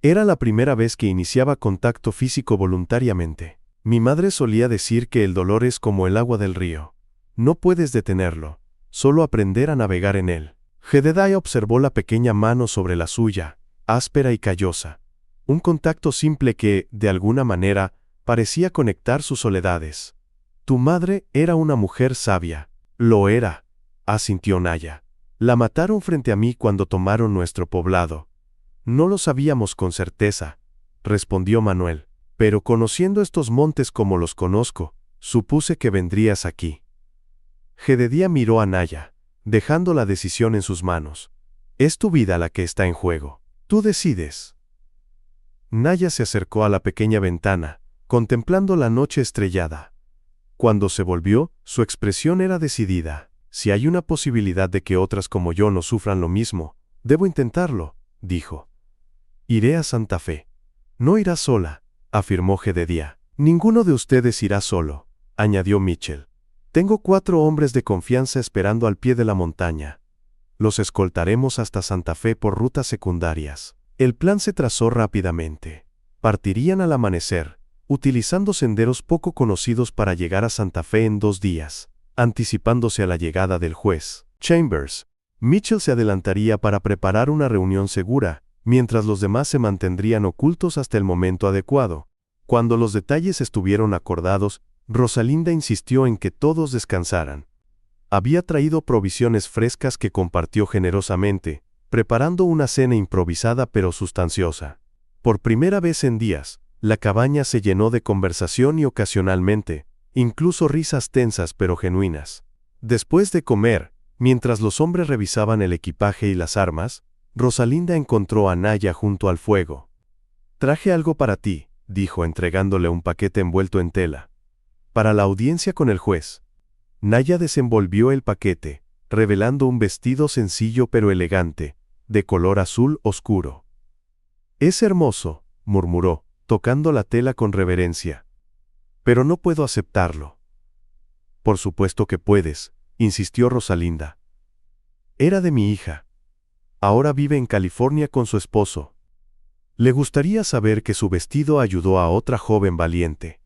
Era la primera vez que iniciaba contacto físico voluntariamente. Mi madre solía decir que el dolor es como el agua del río. No puedes detenerlo, solo aprender a navegar en él. Jedediah observó la pequeña mano sobre la suya, áspera y callosa. Un contacto simple que, de alguna manera, parecía conectar sus soledades. Tu madre era una mujer sabia. Lo era, asintió Naya. La mataron frente a mí cuando tomaron nuestro poblado. No lo sabíamos con certeza, respondió Manuel, pero conociendo estos montes como los conozco, supuse que vendrías aquí. Jedediah miró a Naya, dejando la decisión en sus manos. Es tu vida la que está en juego. Tú decides. Naya se acercó a la pequeña ventana, contemplando la noche estrellada. Cuando se volvió, su expresión era decidida. Si hay una posibilidad de que otras como yo no sufran lo mismo, debo intentarlo, dijo. Iré a Santa Fe. No irás sola, afirmó Jedediah. Ninguno de ustedes irá solo, añadió Mitchell. Tengo 4 hombres de confianza esperando al pie de la montaña. Los escoltaremos hasta Santa Fe por rutas secundarias. El plan se trazó rápidamente. Partirían al amanecer, utilizando senderos poco conocidos para llegar a Santa Fe en 2 días, anticipándose a la llegada del juez Chambers. Mitchell se adelantaría para preparar una reunión segura, mientras los demás se mantendrían ocultos hasta el momento adecuado. Cuando los detalles estuvieron acordados, Rosalinda insistió en que todos descansaran. Había traído provisiones frescas que compartió generosamente, preparando una cena improvisada pero sustanciosa. Por primera vez en días, la cabaña se llenó de conversación y ocasionalmente, incluso risas tensas pero genuinas. Después de comer, mientras los hombres revisaban el equipaje y las armas, Rosalinda encontró a Naya junto al fuego. Traje algo para ti, dijo entregándole un paquete envuelto en tela. Para la audiencia con el juez. Naya desenvolvió el paquete, revelando un vestido sencillo pero elegante, de color azul oscuro. Es hermoso, murmuró, tocando la tela con reverencia. Pero no puedo aceptarlo. Por supuesto que puedes, insistió Rosalinda. Era de mi hija. Ahora vive en California con su esposo. Le gustaría saber que su vestido ayudó a otra joven valiente.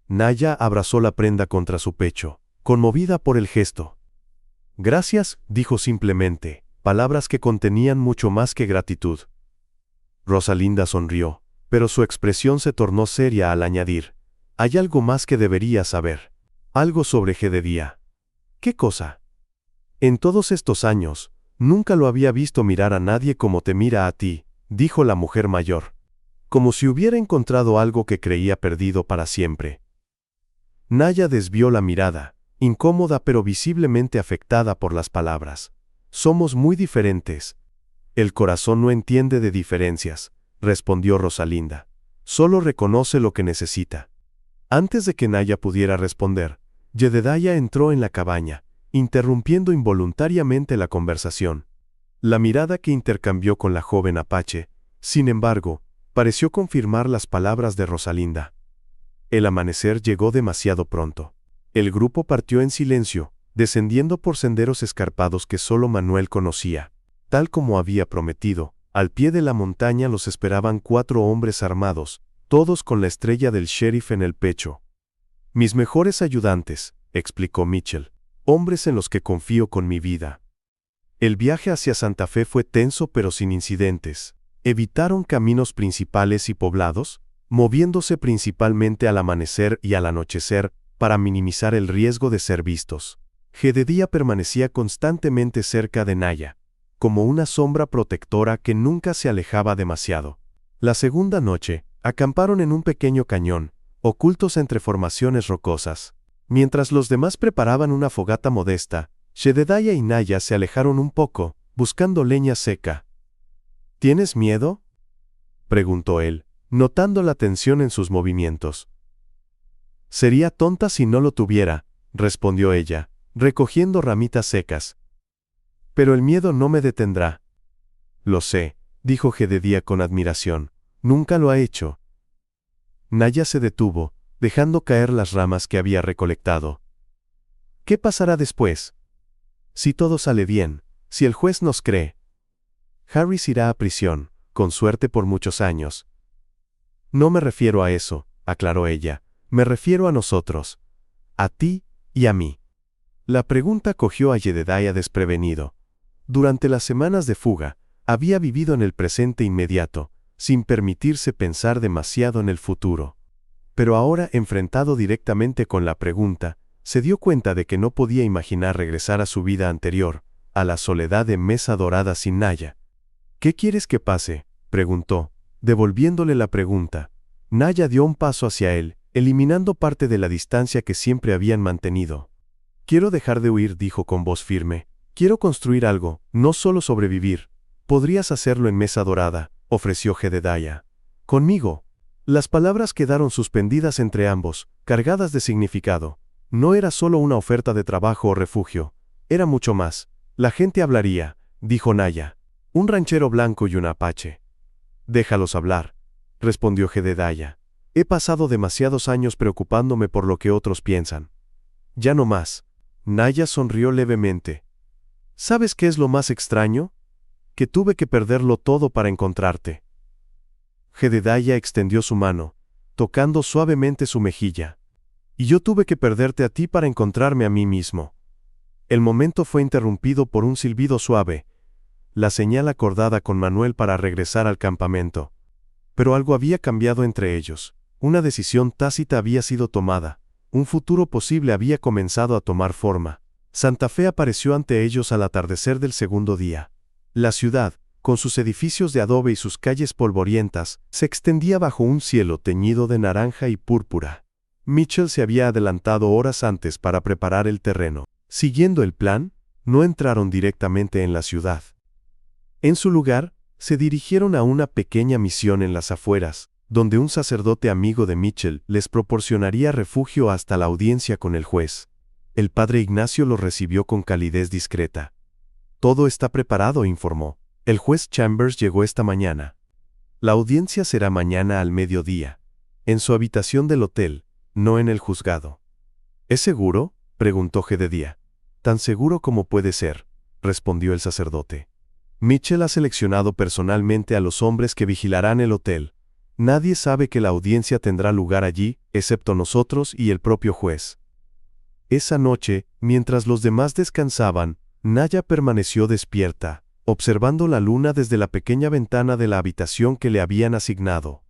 Naya abrazó la prenda contra su pecho, conmovida por el gesto. Gracias, dijo simplemente, palabras que contenían mucho más que gratitud. Rosalinda sonrió, pero su expresión se tornó seria al añadir, hay algo más que deberías saber. Algo sobre Jedediah. ¿Qué cosa? En todos estos años, nunca lo había visto mirar a nadie como te mira a ti, dijo la mujer mayor. Como si hubiera encontrado algo que creía perdido para siempre. Naya desvió la mirada, incómoda pero visiblemente afectada por las palabras. Somos muy diferentes. El corazón no entiende de diferencias, respondió Rosalinda. Solo reconoce lo que necesita. Antes de que Naya pudiera responder, Jedediah entró en la cabaña, interrumpiendo involuntariamente la conversación. La mirada que intercambió con la joven apache, sin embargo, pareció confirmar las palabras de Rosalinda. El amanecer llegó demasiado pronto. El grupo partió en silencio, descendiendo por senderos escarpados que solo Manuel conocía. Tal como había prometido, al pie de la montaña los esperaban 4 hombres armados, todos con la estrella del sheriff en el pecho. Mis mejores ayudantes, explicó Mitchell, hombres en los que confío con mi vida. El viaje hacia Santa Fe fue tenso pero sin incidentes. Evitaron caminos principales y poblados, moviéndose principalmente al amanecer y al anochecer para minimizar el riesgo de ser vistos. Jedediah permanecía constantemente cerca de Naya, como una sombra protectora que nunca se alejaba demasiado. La segunda noche, acamparon en un pequeño cañón, ocultos entre formaciones rocosas. Mientras los demás preparaban una fogata modesta, Jedediah y Naya se alejaron un poco, buscando leña seca. ¿Tienes miedo?, preguntó él, notando la tensión en sus movimientos. Sería tonta si no lo tuviera, respondió ella, recogiendo ramitas secas. Pero el miedo no me detendrá. Lo sé, dijo Jedediah con admiración. Nunca lo ha hecho. Naya se detuvo, dejando caer las ramas que había recolectado. ¿Qué pasará después? Si todo sale bien, si el juez nos cree. Harris irá a prisión, con suerte por muchos años. No me refiero a eso, aclaró ella, me refiero a nosotros. A ti y a mí. La pregunta cogió a Jedediah desprevenido. Durante las semanas de fuga, había vivido en el presente inmediato, sin permitirse pensar demasiado en el futuro. Pero ahora, enfrentado directamente con la pregunta, se dio cuenta de que no podía imaginar regresar a su vida anterior, a la soledad de Mesa Dorada sin Naya. ¿Qué quieres que pase?, preguntó, devolviéndole la pregunta. Naya dio un paso hacia él, eliminando parte de la distancia que siempre habían mantenido. Quiero dejar de huir, dijo con voz firme. Quiero construir algo, no solo sobrevivir. Podrías hacerlo en Mesa Dorada, ofreció Jedediah. Conmigo. Las palabras quedaron suspendidas entre ambos, cargadas de significado. No era solo una oferta de trabajo o refugio, era mucho más. La gente hablaría, dijo Naya. Un ranchero blanco y un apache. Déjalos hablar, respondió Jedediah. He pasado demasiados años preocupándome por lo que otros piensan. Ya no más. Naya sonrió levemente. ¿Sabes qué es lo más extraño? Que tuve que perderlo todo para encontrarte. Jedediah extendió su mano, tocando suavemente su mejilla. Y yo tuve que perderte a ti para encontrarme a mí mismo. El momento fue interrumpido por un silbido suave, la señal acordada con Manuel para regresar al campamento. Pero algo había cambiado entre ellos. Una decisión tácita había sido tomada. Un futuro posible había comenzado a tomar forma. Santa Fe apareció ante ellos al atardecer del segundo día. La ciudad, con sus edificios de adobe y sus calles polvorientas, se extendía bajo un cielo teñido de naranja y púrpura. Mitchell se había adelantado horas antes para preparar el terreno. Siguiendo el plan, no entraron directamente en la ciudad. En su lugar, se dirigieron a una pequeña misión en las afueras, donde un sacerdote amigo de Mitchell les proporcionaría refugio hasta la audiencia con el juez. El padre Ignacio los recibió con calidez discreta. Todo está preparado, informó. El juez Chambers llegó esta mañana. La audiencia será mañana al mediodía. En su habitación del hotel, no en el juzgado. ¿Es seguro?, preguntó Jedediah. Tan seguro como puede ser, respondió el sacerdote. Mitchell ha seleccionado personalmente a los hombres que vigilarán el hotel. Nadie sabe que la audiencia tendrá lugar allí, excepto nosotros y el propio juez. Esa noche, mientras los demás descansaban, Naya permaneció despierta, observando la luna desde la pequeña ventana de la habitación que le habían asignado.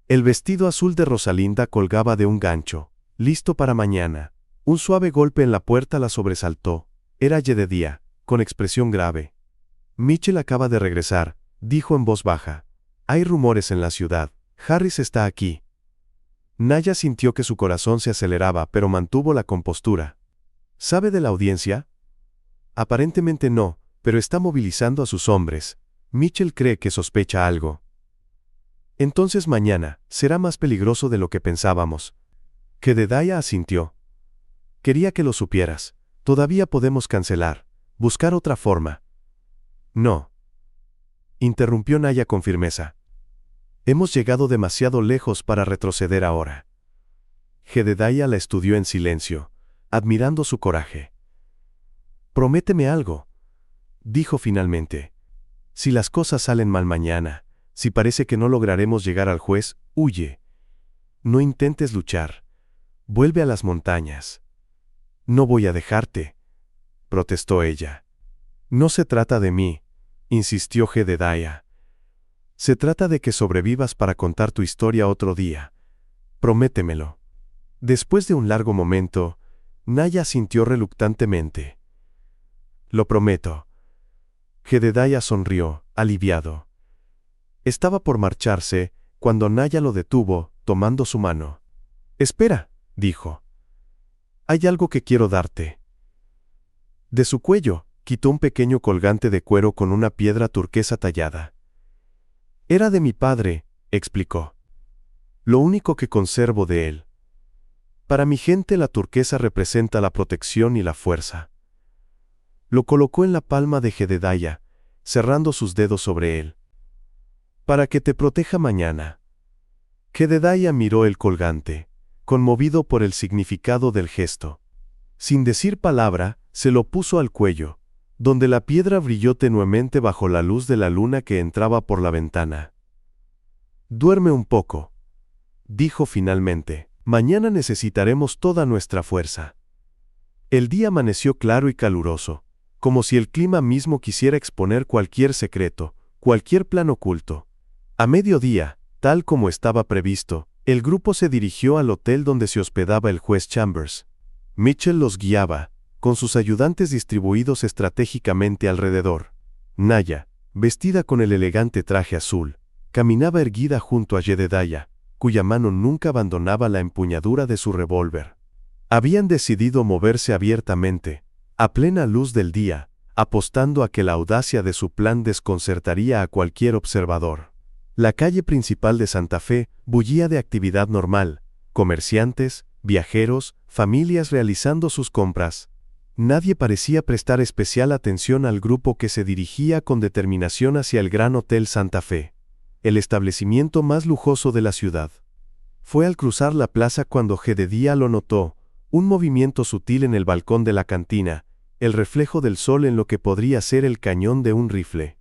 El vestido azul de Rosalinda colgaba de un gancho, listo para mañana. Un suave golpe en la puerta la sobresaltó. Era Jedediah, con expresión grave. Mitchell acaba de regresar, dijo en voz baja. Hay rumores en la ciudad. Harris está aquí. Naya sintió que su corazón se aceleraba, pero mantuvo la compostura. ¿Sabe de la audiencia? Aparentemente no, pero está movilizando a sus hombres. Mitchell cree que sospecha algo. Entonces mañana, será más peligroso de lo que pensábamos. Jedediah asintió. Quería que lo supieras. Todavía podemos cancelar, buscar otra forma. No. Interrumpió Naya con firmeza. Hemos llegado demasiado lejos para retroceder ahora. Jedediah la estudió en silencio, admirando su coraje. Prométeme algo, dijo finalmente. Si las cosas salen mal mañana, si parece que no lograremos llegar al juez, huye. No intentes luchar. Vuelve a las montañas. No voy a dejarte, protestó ella. No se trata de mí, insistió Jedediah. Se trata de que sobrevivas para contar tu historia otro día. Prométemelo. Después de un largo momento, Naya asintió reluctantemente. Lo prometo. Jedediah sonrió, aliviado. Estaba por marcharse, cuando Naya lo detuvo, tomando su mano. Espera, dijo. Hay algo que quiero darte. De su cuello, quitó un pequeño colgante de cuero con una piedra turquesa tallada. Era de mi padre, explicó. Lo único que conservo de él. Para mi gente la turquesa representa la protección y la fuerza. Lo colocó en la palma de Jedediah, cerrando sus dedos sobre él. Para que te proteja mañana. Jedediah miró el colgante, conmovido por el significado del gesto. Sin decir palabra, se lo puso al cuello, donde la piedra brilló tenuemente bajo la luz de la luna que entraba por la ventana. Duerme un poco, dijo finalmente. Mañana necesitaremos toda nuestra fuerza. El día amaneció claro y caluroso, como si el clima mismo quisiera exponer cualquier secreto, cualquier plan oculto. A mediodía, tal como estaba previsto, el grupo se dirigió al hotel donde se hospedaba el juez Chambers. Mitchell los guiaba, con sus ayudantes distribuidos estratégicamente alrededor. Naya, vestida con el elegante traje azul, caminaba erguida junto a Jedediah, cuya mano nunca abandonaba la empuñadura de su revólver. Habían decidido moverse abiertamente, a plena luz del día, apostando a que la audacia de su plan desconcertaría a cualquier observador. La calle principal de Santa Fe bullía de actividad normal, comerciantes, viajeros, familias realizando sus compras. Nadie parecía prestar especial atención al grupo que se dirigía con determinación hacia el Gran Hotel Santa Fe, el establecimiento más lujoso de la ciudad. Fue al cruzar la plaza cuando Jedediah lo notó, un movimiento sutil en el balcón de la cantina, el reflejo del sol en lo que podría ser el cañón de un rifle.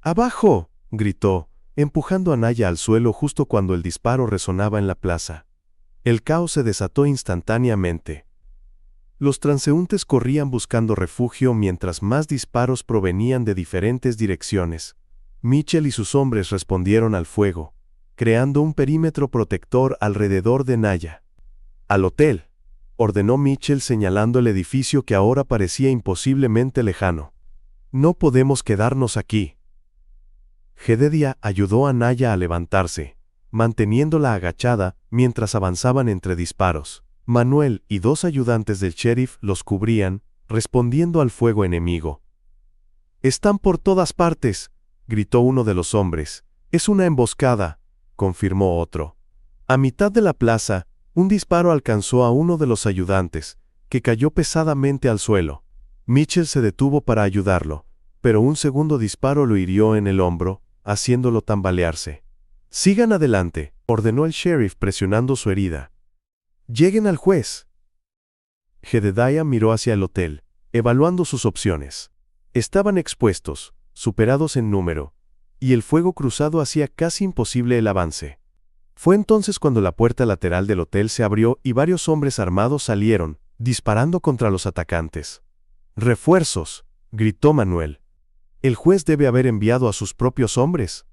¡Abajo!, gritó, empujando a Naya al suelo justo cuando el disparo resonaba en la plaza. El caos se desató instantáneamente. Los transeúntes corrían buscando refugio mientras más disparos provenían de diferentes direcciones. Mitchell y sus hombres respondieron al fuego, creando un perímetro protector alrededor de Naya. «Al hotel», ordenó Mitchell señalando el edificio que ahora parecía imposiblemente lejano. «No podemos quedarnos aquí». Jedediah ayudó a Naya a levantarse, manteniéndola agachada mientras avanzaban entre disparos. Manuel y 2 ayudantes del sheriff los cubrían, respondiendo al fuego enemigo. «Están por todas partes», gritó uno de los hombres. «Es una emboscada», confirmó otro. A mitad de la plaza, un disparo alcanzó a uno de los ayudantes, que cayó pesadamente al suelo. Mitchell se detuvo para ayudarlo, pero un segundo disparo lo hirió en el hombro, haciéndolo tambalearse. «Sigan adelante», ordenó el sheriff presionando su herida. «Lleguen al juez». Jedediah miró hacia el hotel, evaluando sus opciones. Estaban expuestos, superados en número, y el fuego cruzado hacía casi imposible el avance. Fue entonces cuando la puerta lateral del hotel se abrió y varios hombres armados salieron, disparando contra los atacantes. «¡Refuerzos!», gritó Manuel. «El juez debe haber enviado a sus propios hombres».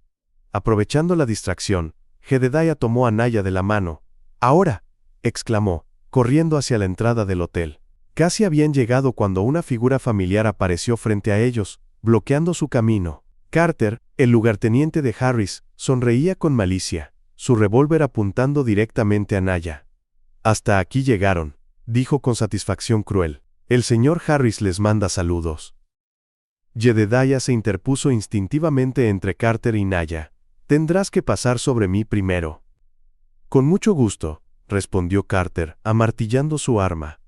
Aprovechando la distracción, Jedediah tomó a Naya de la mano. «¡Ahora!», exclamó, corriendo hacia la entrada del hotel. Casi habían llegado cuando una figura familiar apareció frente a ellos, bloqueando su camino. Carter, el lugarteniente de Harris, sonreía con malicia, su revólver apuntando directamente a Naya. «Hasta aquí llegaron», dijo con satisfacción cruel. «El señor Harris les manda saludos». Jedediah se interpuso instintivamente entre Carter y Naya. «Tendrás que pasar sobre mí primero». «Con mucho gusto», respondió Carter, amartillando su arma.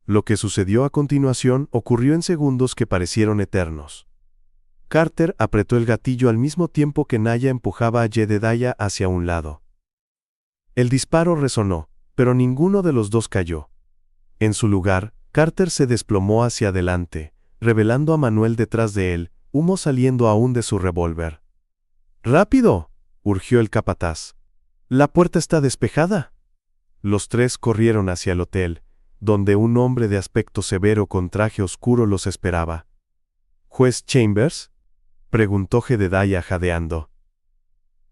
Lo que sucedió a continuación ocurrió en segundos que parecieron eternos. Carter apretó el gatillo al mismo tiempo que Naya empujaba a Jedediah hacia un lado. El disparo resonó, pero ninguno de los dos cayó. En su lugar, Carter se desplomó hacia adelante, revelando a Manuel detrás de él, humo saliendo aún de su revólver. ¡Rápido!, urgió el capataz. «¡La puerta está despejada!». Los tres corrieron hacia el hotel, donde un hombre de aspecto severo con traje oscuro los esperaba. «¿Juez Chambers?», preguntó Jedediah jadeando.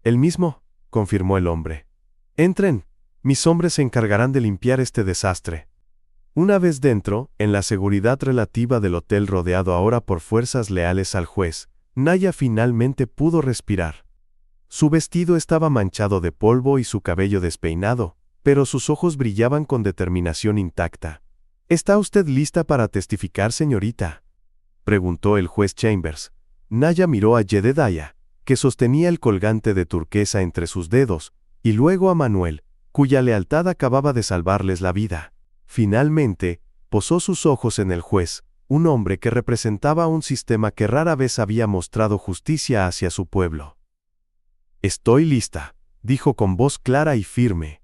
«El mismo», confirmó el hombre. «Entren, mis hombres se encargarán de limpiar este desastre». Una vez dentro, en la seguridad relativa del hotel rodeado ahora por fuerzas leales al juez, Naya finalmente pudo respirar. Su vestido estaba manchado de polvo y su cabello despeinado, pero sus ojos brillaban con determinación intacta. «¿Está usted lista para testificar, señorita?», preguntó el juez Chambers. Naya miró a Jedediah, que sostenía el colgante de turquesa entre sus dedos, y luego a Manuel, cuya lealtad acababa de salvarles la vida. Finalmente, posó sus ojos en el juez, un hombre que representaba un sistema que rara vez había mostrado justicia hacia su pueblo. «Estoy lista», dijo con voz clara y firme.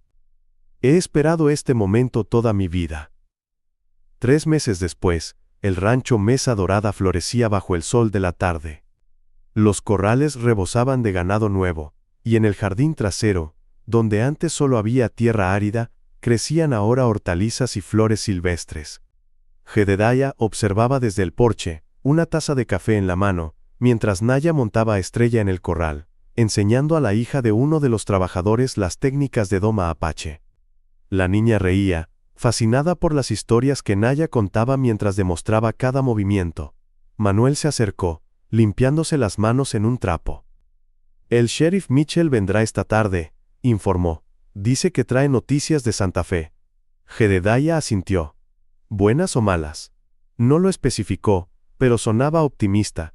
«He esperado este momento toda mi vida». 3 meses después, el rancho Mesa Dorada florecía bajo el sol de la tarde. Los corrales rebosaban de ganado nuevo, y en el jardín trasero, donde antes solo había tierra árida, crecían ahora hortalizas y flores silvestres. Jedediah observaba desde el porche, una taza de café en la mano, mientras Naya montaba a Estrella en el corral, enseñando a la hija de uno de los trabajadores las técnicas de doma apache. La niña reía, fascinada por las historias que Naya contaba mientras demostraba cada movimiento. Manuel se acercó, limpiándose las manos en un trapo. «El sheriff Mitchell vendrá esta tarde», informó. «Dice que trae noticias de Santa Fe». Jedediah asintió. «¿Buenas o malas?». No lo especificó, pero sonaba optimista.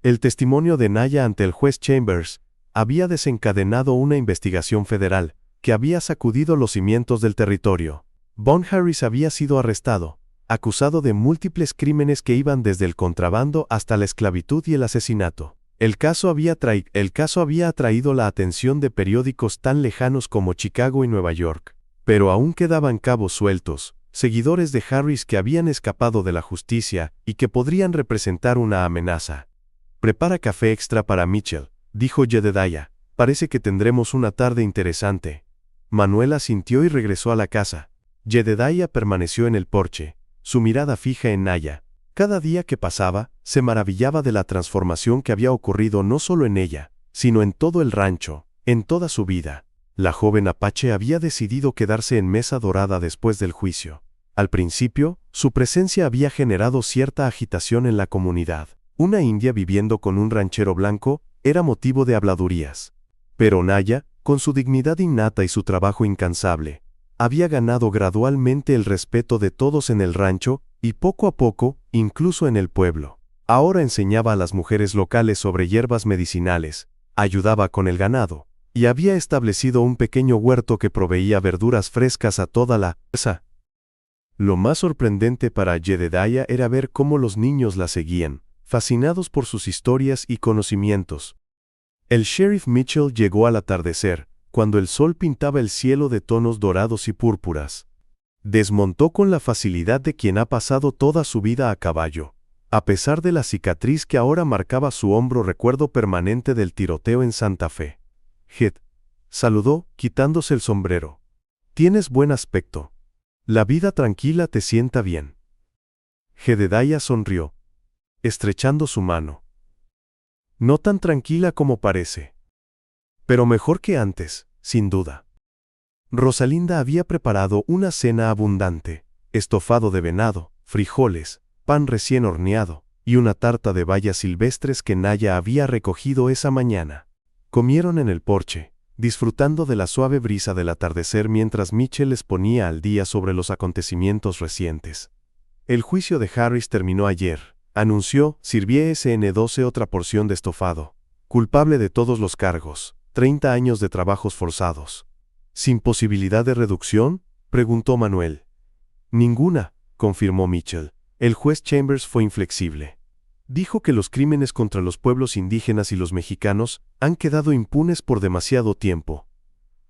El testimonio de Naya ante el juez Chambers había desencadenado una investigación federal, que había sacudido los cimientos del territorio. Von Harris había sido arrestado, acusado de múltiples crímenes que iban desde el contrabando hasta la esclavitud y el asesinato. El caso había atraído la atención de periódicos tan lejanos como Chicago y Nueva York, pero aún quedaban cabos sueltos, seguidores de Harris que habían escapado de la justicia y que podrían representar una amenaza. «Prepara café extra para Mitchell», dijo Jedediah. «Parece que tendremos una tarde interesante». Manuel asintió y regresó a la casa. Jedediah permaneció en el porche, su mirada fija en Naya. Cada día que pasaba, se maravillaba de la transformación que había ocurrido no solo en ella, sino en todo el rancho, en toda su vida. La joven apache había decidido quedarse en Mesa Dorada después del juicio. Al principio, su presencia había generado cierta agitación en la comunidad. Una india viviendo con un ranchero blanco era motivo de habladurías. Pero Naya, con su dignidad innata y su trabajo incansable, había ganado gradualmente el respeto de todos en el rancho y poco a poco, incluso en el pueblo. Ahora enseñaba a las mujeres locales sobre hierbas medicinales, ayudaba con el ganado, y había establecido un pequeño huerto que proveía verduras frescas a toda la casa. Lo más sorprendente para Jedediah era ver cómo los niños la seguían, fascinados por sus historias y conocimientos. El sheriff Mitchell llegó al atardecer, cuando el sol pintaba el cielo de tonos dorados y púrpuras. Desmontó con la facilidad de quien ha pasado toda su vida a caballo. A pesar de la cicatriz que ahora marcaba su hombro, recuerdo permanente del tiroteo en Santa Fe. «Jed», saludó, quitándose el sombrero. «Tienes buen aspecto. La vida tranquila te sienta bien». Jedediah sonrió, estrechando su mano. «No tan tranquila como parece. Pero mejor que antes, sin duda». Rosalinda había preparado una cena abundante: estofado de venado, frijoles, pan recién horneado, y una tarta de bayas silvestres que Naya había recogido esa mañana. Comieron en el porche, disfrutando de la suave brisa del atardecer mientras Mitchell les ponía al día sobre los acontecimientos recientes. «El juicio de Harris terminó ayer», anunció. «Sirviese SN12 otra porción de estofado. Culpable de todos los cargos, 30 años de trabajos forzados». «¿Sin posibilidad de reducción?», preguntó Manuel. «Ninguna», confirmó Mitchell. El juez Chambers fue inflexible. Dijo que los crímenes contra los pueblos indígenas y los mexicanos han quedado impunes por demasiado tiempo.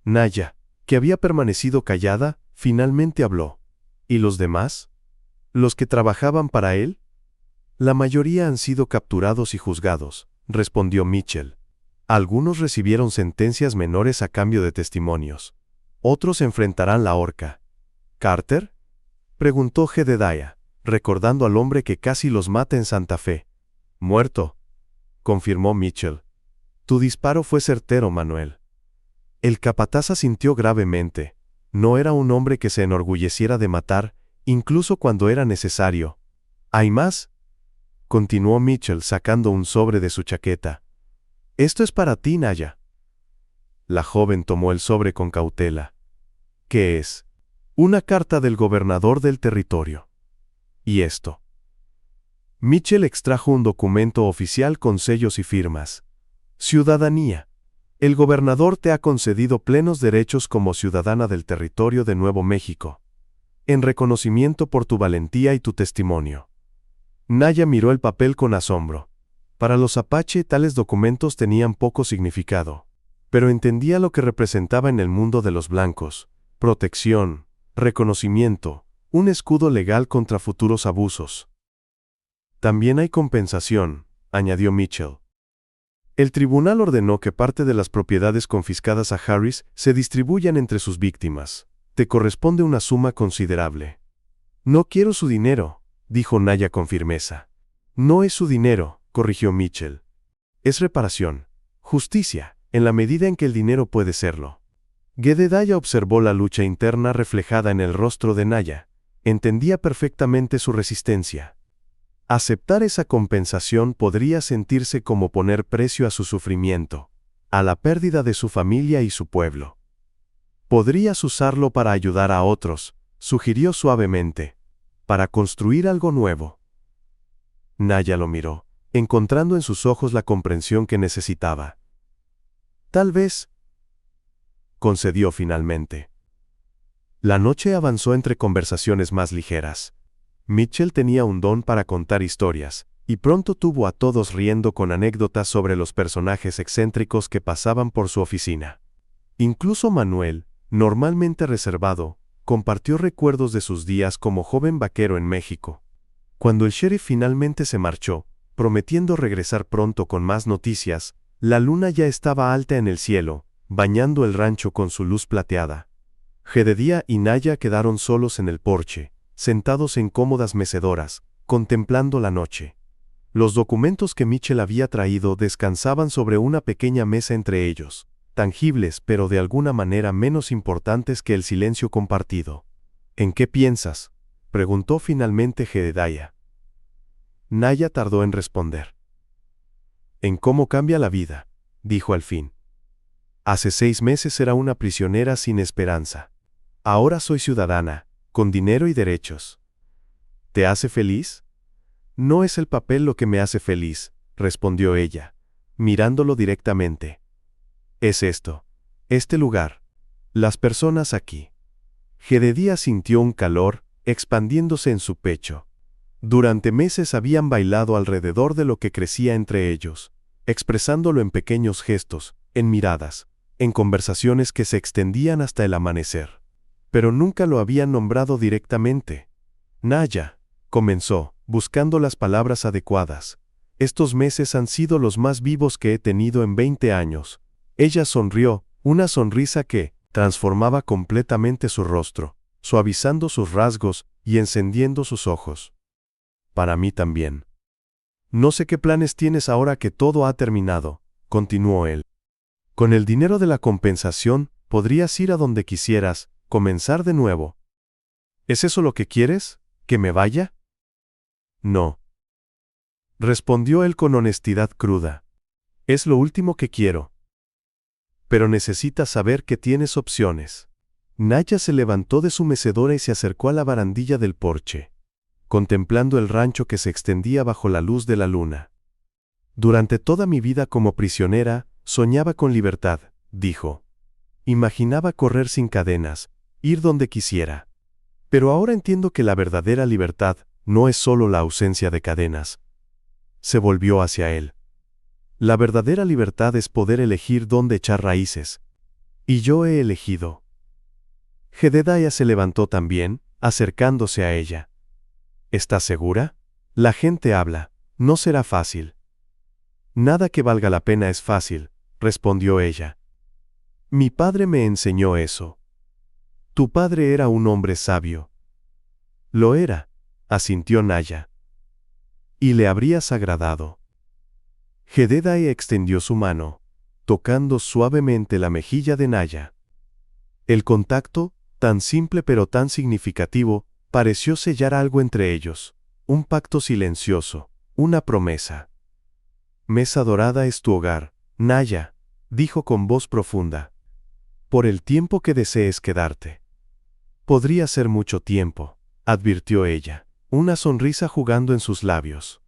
Naya, que había permanecido callada, finalmente habló. ¿Y los demás? ¿Los que trabajaban para él? La mayoría han sido capturados y juzgados, respondió Mitchell. Algunos recibieron sentencias menores a cambio de testimonios. Otros enfrentarán la horca. ¿Carter?, preguntó Jedediah, recordando al hombre que casi los mata en Santa Fe. Muerto, confirmó Mitchell. Tu disparo fue certero, Manuel. El capataz asintió gravemente. No era un hombre que se enorgulleciera de matar, incluso cuando era necesario. ¿Hay más?, continuó Mitchell sacando un sobre de su chaqueta. Esto es para ti, Naya. La joven tomó el sobre con cautela. ¿Qué es? Una carta del gobernador del territorio. ¿Y esto? Mitchell extrajo un documento oficial con sellos y firmas. Ciudadanía. El gobernador te ha concedido plenos derechos como ciudadana del territorio de Nuevo México, en reconocimiento por tu valentía y tu testimonio. Naya miró el papel con asombro. Para los apache tales documentos tenían poco significado, pero entendía lo que representaba en el mundo de los blancos: protección, reconocimiento, un escudo legal contra futuros abusos. También hay compensación, añadió Mitchell. El tribunal ordenó que parte de las propiedades confiscadas a Harris se distribuyan entre sus víctimas. Te corresponde una suma considerable. No quiero su dinero, dijo Naya con firmeza. No es su dinero, corrigió Mitchell. Es reparación, justicia, en la medida en que el dinero puede serlo. Jedediah observó la lucha interna reflejada en el rostro de Naya. Entendía perfectamente su resistencia. Aceptar esa compensación podría sentirse como poner precio a su sufrimiento, a la pérdida de su familia y su pueblo. Podrías usarlo para ayudar a otros, sugirió suavemente, para construir algo nuevo. Naya lo miró, encontrando en sus ojos la comprensión que necesitaba. Tal vez, concedió finalmente. La noche avanzó entre conversaciones más ligeras. Mitchell tenía un don para contar historias, y pronto tuvo a todos riendo con anécdotas sobre los personajes excéntricos que pasaban por su oficina. Incluso Manuel, normalmente reservado, compartió recuerdos de sus días como joven vaquero en México. Cuando el sheriff finalmente se marchó, prometiendo regresar pronto con más noticias, la luna ya estaba alta en el cielo, bañando el rancho con su luz plateada. Jedediah y Naya quedaron solos en el porche, sentados en cómodas mecedoras, contemplando la noche. Los documentos que Mitchell había traído descansaban sobre una pequeña mesa entre ellos, tangibles pero de alguna manera menos importantes que el silencio compartido. ¿En qué piensas?, preguntó finalmente Jedediah. Naya tardó en responder. En cómo cambia la vida, dijo al fin. Hace 6 meses era una prisionera sin esperanza. Ahora soy ciudadana, con dinero y derechos. ¿Te hace feliz? No es el papel lo que me hace feliz, respondió ella, mirándolo directamente. Es esto, este lugar, las personas aquí. Jedediah sintió un calor expandiéndose en su pecho. Durante meses habían bailado alrededor de lo que crecía entre ellos, expresándolo en pequeños gestos, en miradas, en conversaciones que se extendían hasta el amanecer. Pero nunca lo habían nombrado directamente. Naya, comenzó, buscando las palabras adecuadas. Estos meses han sido los más vivos que he tenido en 20 años. Ella sonrió, una sonrisa que transformaba completamente su rostro, suavizando sus rasgos y encendiendo sus ojos. Para mí también. No sé qué planes tienes ahora que todo ha terminado, continuó él. Con el dinero de la compensación, podrías ir a donde quisieras, comenzar de nuevo. ¿Es eso lo que quieres? ¿Que me vaya? No. Respondió él con honestidad cruda. Es lo último que quiero. Pero necesitas saber que tienes opciones. Naya se levantó de su mecedora y se acercó a la barandilla del porche, contemplando el rancho que se extendía bajo la luz de la luna. Durante toda mi vida como prisionera, soñaba con libertad, dijo. Imaginaba correr sin cadenas, ir donde quisiera. Pero ahora entiendo que la verdadera libertad no es solo la ausencia de cadenas. Se volvió hacia él. La verdadera libertad es poder elegir dónde echar raíces. Y yo he elegido. Jedediah se levantó también, acercándose a ella. ¿Estás segura? La gente habla. No será fácil. Nada que valga la pena es fácil, respondió ella. Mi padre me enseñó eso. Tu padre era un hombre sabio. Lo era, asintió Naya. Y le habrías agradado. Jedediah extendió su mano, tocando suavemente la mejilla de Naya. El contacto, tan simple pero tan significativo, pareció sellar algo entre ellos, un pacto silencioso, una promesa. Mesa Dorada es tu hogar, Naya, dijo con voz profunda. Por el tiempo que desees quedarte. Podría ser mucho tiempo, advirtió ella, una sonrisa jugando en sus labios.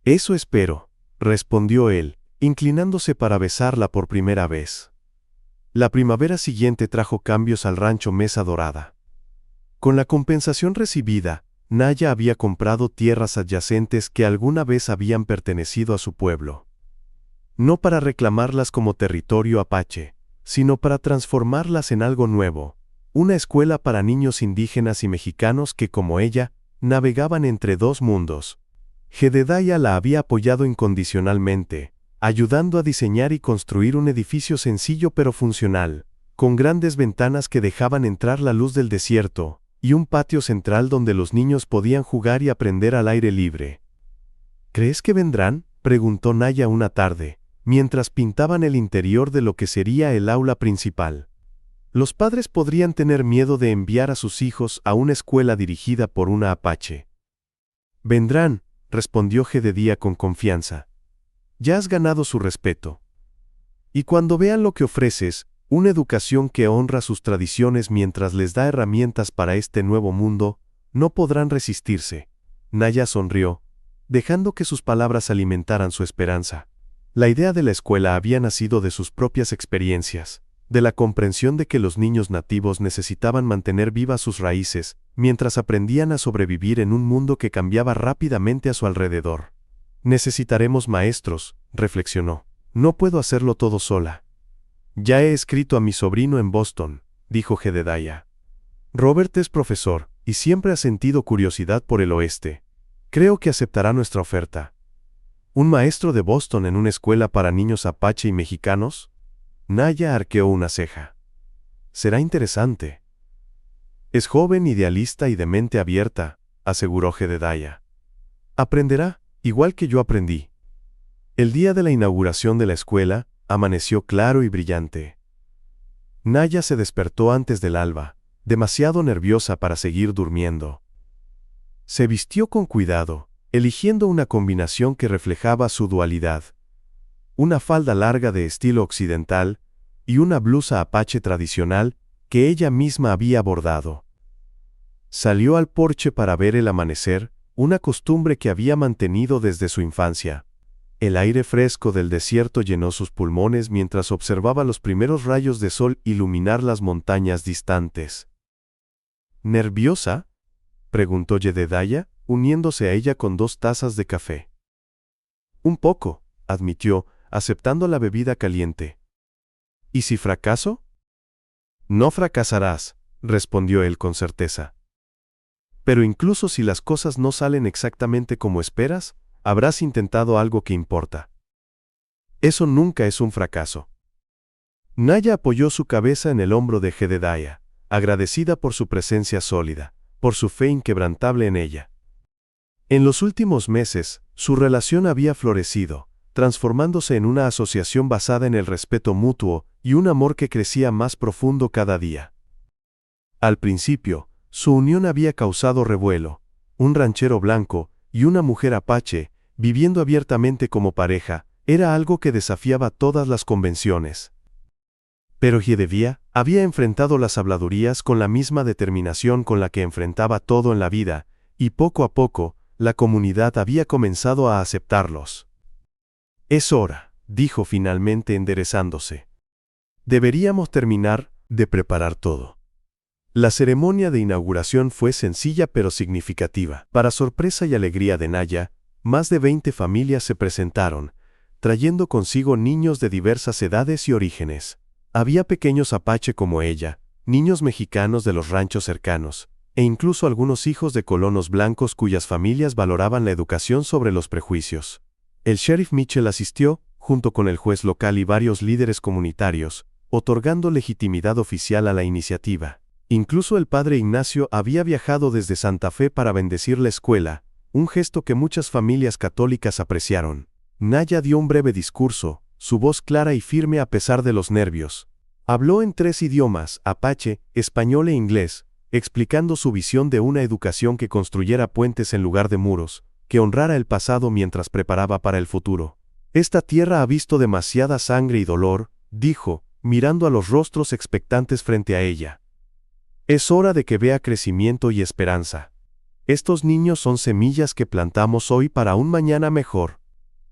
Eso espero, respondió él, inclinándose para besarla por primera vez. La primavera siguiente trajo cambios al rancho Mesa Dorada. Con la compensación recibida, Naya había comprado tierras adyacentes que alguna vez habían pertenecido a su pueblo. No para reclamarlas como territorio apache, sino para transformarlas en algo nuevo, una escuela para niños indígenas y mexicanos que, como ella, navegaban entre dos mundos. Jedediah la había apoyado incondicionalmente, ayudando a diseñar y construir un edificio sencillo pero funcional, con grandes ventanas que dejaban entrar la luz del desierto, y un patio central donde los niños podían jugar y aprender al aire libre. ¿Crees que vendrán?, preguntó Naya una tarde, mientras pintaban el interior de lo que sería el aula principal. Los padres podrían tener miedo de enviar a sus hijos a una escuela dirigida por una apache. Vendrán, respondió Jedediah con confianza. Ya has ganado su respeto. Y cuando vean lo que ofreces, una educación que honra sus tradiciones mientras les da herramientas para este nuevo mundo, no podrán resistirse. Naya sonrió, dejando que sus palabras alimentaran su esperanza. La idea de la escuela había nacido de sus propias experiencias, de la comprensión de que los niños nativos necesitaban mantener vivas sus raíces, mientras aprendían a sobrevivir en un mundo que cambiaba rápidamente a su alrededor. Necesitaremos maestros, reflexionó. No puedo hacerlo todo sola. Ya he escrito a mi sobrino en Boston, dijo Jedediah. Robert es profesor, y siempre ha sentido curiosidad por el oeste. Creo que aceptará nuestra oferta. ¿Un maestro de Boston en una escuela para niños apache y mexicanos? Naya arqueó una ceja. Será interesante. Es joven, idealista y de mente abierta, aseguró Jedediah. Aprenderá, igual que yo aprendí. El día de la inauguración de la escuela, amaneció claro y brillante. Naya se despertó antes del alba, demasiado nerviosa para seguir durmiendo. Se vistió con cuidado, eligiendo una combinación que reflejaba su dualidad. Una falda larga de estilo occidental y una blusa apache tradicional que ella misma había bordado. Salió al porche para ver el amanecer, una costumbre que había mantenido desde su infancia. El aire fresco del desierto llenó sus pulmones mientras observaba los primeros rayos de sol iluminar las montañas distantes. ¿Nerviosa?, preguntó Jedediah, uniéndose a ella con 2 tazas de café. Un poco, admitió, aceptando la bebida caliente. ¿Y si fracaso? No fracasarás, respondió él con certeza. Pero incluso si las cosas no salen exactamente como esperas, habrás intentado algo que importa. Eso nunca es un fracaso. Naya apoyó su cabeza en el hombro de Jedediah, agradecida por su presencia sólida, por su fe inquebrantable en ella. En los últimos meses, su relación había florecido, transformándose en una asociación basada en el respeto mutuo y un amor que crecía más profundo cada día. Al principio, su unión había causado revuelo. Un ranchero blanco y una mujer apache, viviendo abiertamente como pareja, era algo que desafiaba todas las convenciones. Pero Jedediah había enfrentado las habladurías con la misma determinación con la que enfrentaba todo en la vida, y poco a poco, la comunidad había comenzado a aceptarlos. Es hora, dijo finalmente enderezándose. Deberíamos terminar de preparar todo. La ceremonia de inauguración fue sencilla pero significativa. Para sorpresa y alegría de Naya, más de 20 familias se presentaron, trayendo consigo niños de diversas edades y orígenes. Había pequeños apache como ella, niños mexicanos de los ranchos cercanos, e incluso algunos hijos de colonos blancos cuyas familias valoraban la educación sobre los prejuicios. El sheriff Mitchell asistió, junto con el juez local y varios líderes comunitarios, otorgando legitimidad oficial a la iniciativa. Incluso el padre Ignacio había viajado desde Santa Fe para bendecir la escuela, un gesto que muchas familias católicas apreciaron. Naya dio un breve discurso, su voz clara y firme a pesar de los nervios. Habló en 3 idiomas, apache, español e inglés, explicando su visión de una educación que construyera puentes en lugar de muros, que honrara el pasado mientras preparaba para el futuro. Esta tierra ha visto demasiada sangre y dolor, dijo, mirando a los rostros expectantes frente a ella. Es hora de que vea crecimiento y esperanza. Estos niños son semillas que plantamos hoy para un mañana mejor.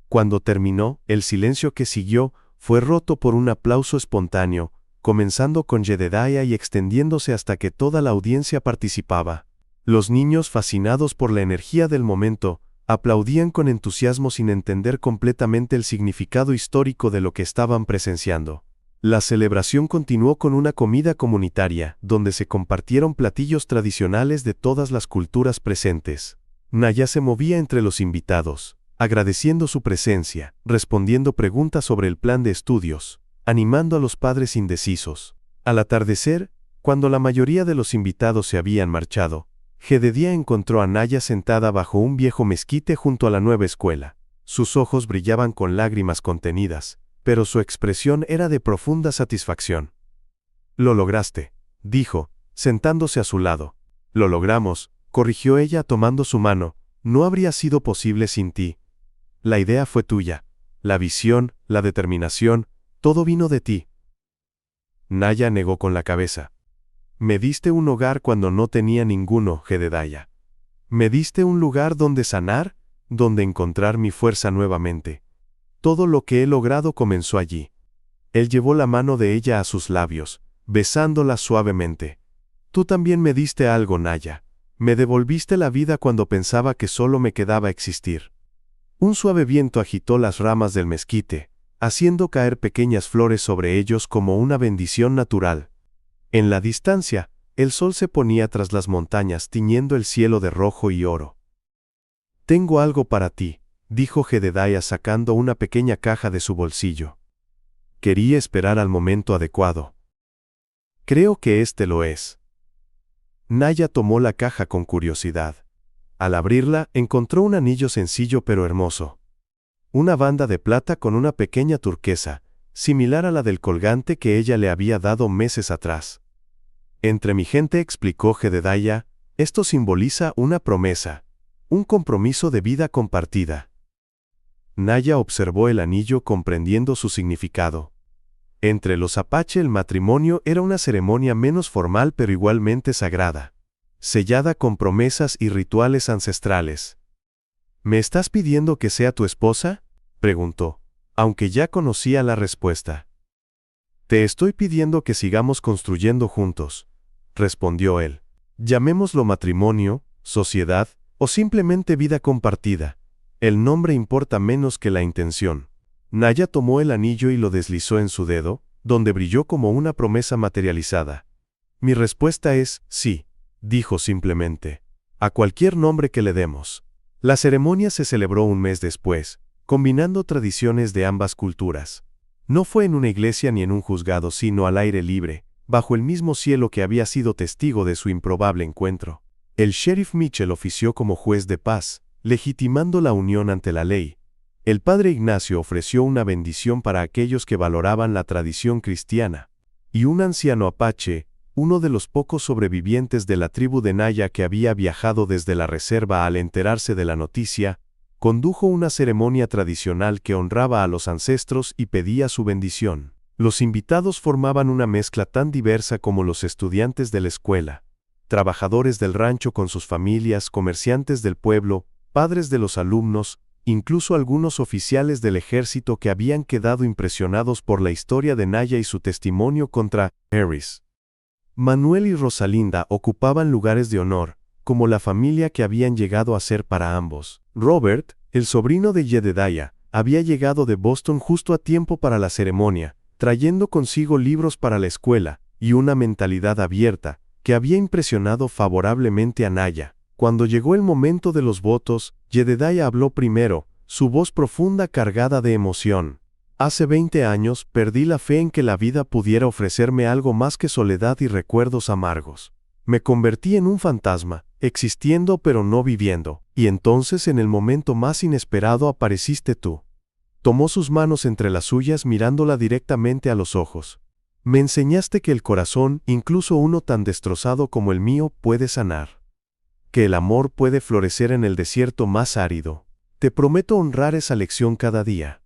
Cuando terminó, el silencio que siguió fue roto por un aplauso espontáneo, comenzando con Jedediah y extendiéndose hasta que toda la audiencia participaba. Los niños, fascinados por la energía del momento, aplaudían con entusiasmo sin entender completamente el significado histórico de lo que estaban presenciando. La celebración continuó con una comida comunitaria, donde se compartieron platillos tradicionales de todas las culturas presentes. Naya se movía entre los invitados, agradeciendo su presencia, respondiendo preguntas sobre el plan de estudios, animando a los padres indecisos. Al atardecer, cuando la mayoría de los invitados se habían marchado, Jedediah encontró a Naya sentada bajo un viejo mezquite junto a la nueva escuela. Sus ojos brillaban con lágrimas contenidas, pero su expresión era de profunda satisfacción. «Lo lograste», dijo, sentándose a su lado. «Lo logramos», corrigió ella tomando su mano, «no habría sido posible sin ti. La idea fue tuya. La visión, la determinación, todo vino de ti». Naya negó con la cabeza. «Me diste un hogar cuando no tenía ninguno, Jedediah. Me diste un lugar donde sanar, donde encontrar mi fuerza nuevamente. Todo lo que he logrado comenzó allí». Él llevó la mano de ella a sus labios, besándola suavemente. «Tú también me diste algo, Naya. Me devolviste la vida cuando pensaba que solo me quedaba existir». Un suave viento agitó las ramas del mezquite, haciendo caer pequeñas flores sobre ellos como una bendición natural. En la distancia, el sol se ponía tras las montañas tiñendo el cielo de rojo y oro. «Tengo algo para ti», dijo Jedediah sacando una pequeña caja de su bolsillo. Quería esperar al momento adecuado. «Creo que este lo es». Naya tomó la caja con curiosidad. Al abrirla, encontró un anillo sencillo pero hermoso. Una banda de plata con una pequeña turquesa, similar a la del colgante que ella le había dado meses atrás. «Entre mi gente», explicó Jedediah, «esto simboliza una promesa, un compromiso de vida compartida». Naya observó el anillo comprendiendo su significado. Entre los apache el matrimonio era una ceremonia menos formal pero igualmente sagrada, sellada con promesas y rituales ancestrales. «¿Me estás pidiendo que sea tu esposa?», preguntó, aunque ya conocía la respuesta. «Te estoy pidiendo que sigamos construyendo juntos», respondió él. «Llamémoslo matrimonio, sociedad o simplemente vida compartida. El nombre importa menos que la intención». Naya tomó el anillo y lo deslizó en su dedo, donde brilló como una promesa materializada. «Mi respuesta es sí», dijo simplemente. «A cualquier nombre que le demos». La ceremonia se celebró un mes después, combinando tradiciones de ambas culturas. No fue en una iglesia ni en un juzgado, sino al aire libre, bajo el mismo cielo que había sido testigo de su improbable encuentro. El sheriff Mitchell ofició como juez de paz, legitimando la unión ante la ley. El padre Ignacio ofreció una bendición para aquellos que valoraban la tradición cristiana. Y un anciano apache, uno de los pocos sobrevivientes de la tribu de Naya que había viajado desde la reserva al enterarse de la noticia, condujo una ceremonia tradicional que honraba a los ancestros y pedía su bendición. Los invitados formaban una mezcla tan diversa como los estudiantes de la escuela, trabajadores del rancho con sus familias, comerciantes del pueblo, padres de los alumnos, incluso algunos oficiales del ejército que habían quedado impresionados por la historia de Naya y su testimonio contra Harris. Manuel y Rosalinda ocupaban lugares de honor, como la familia que habían llegado a ser para ambos. Robert, el sobrino de Jedediah, había llegado de Boston justo a tiempo para la ceremonia, trayendo consigo libros para la escuela y una mentalidad abierta, que había impresionado favorablemente a Naya. Cuando llegó el momento de los votos, Jedediah habló primero, su voz profunda cargada de emoción. Hace 20 años perdí la fe en que la vida pudiera ofrecerme algo más que soledad y recuerdos amargos. Me convertí en un fantasma, existiendo pero no viviendo, y entonces en el momento más inesperado apareciste tú. Tomó sus manos entre las suyas mirándola directamente a los ojos. Me enseñaste que el corazón, incluso uno tan destrozado como el mío, puede sanar. Que el amor puede florecer en el desierto más árido. Te prometo honrar esa lección cada día.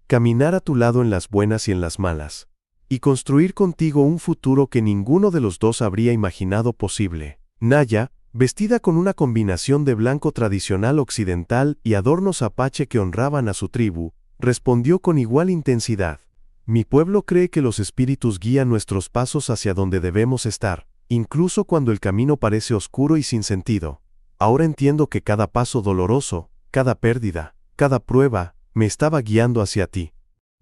Caminar a tu lado en las buenas y en las malas. Y construir contigo un futuro que ninguno de los dos habría imaginado posible. Naya, vestida con una combinación de blanco tradicional occidental y adornos apache que honraban a su tribu, respondió con igual intensidad. Mi pueblo cree que los espíritus guían nuestros pasos hacia donde debemos estar, incluso cuando el camino parece oscuro y sin sentido. Ahora entiendo que cada paso doloroso, cada pérdida, cada prueba, me estaba guiando hacia ti.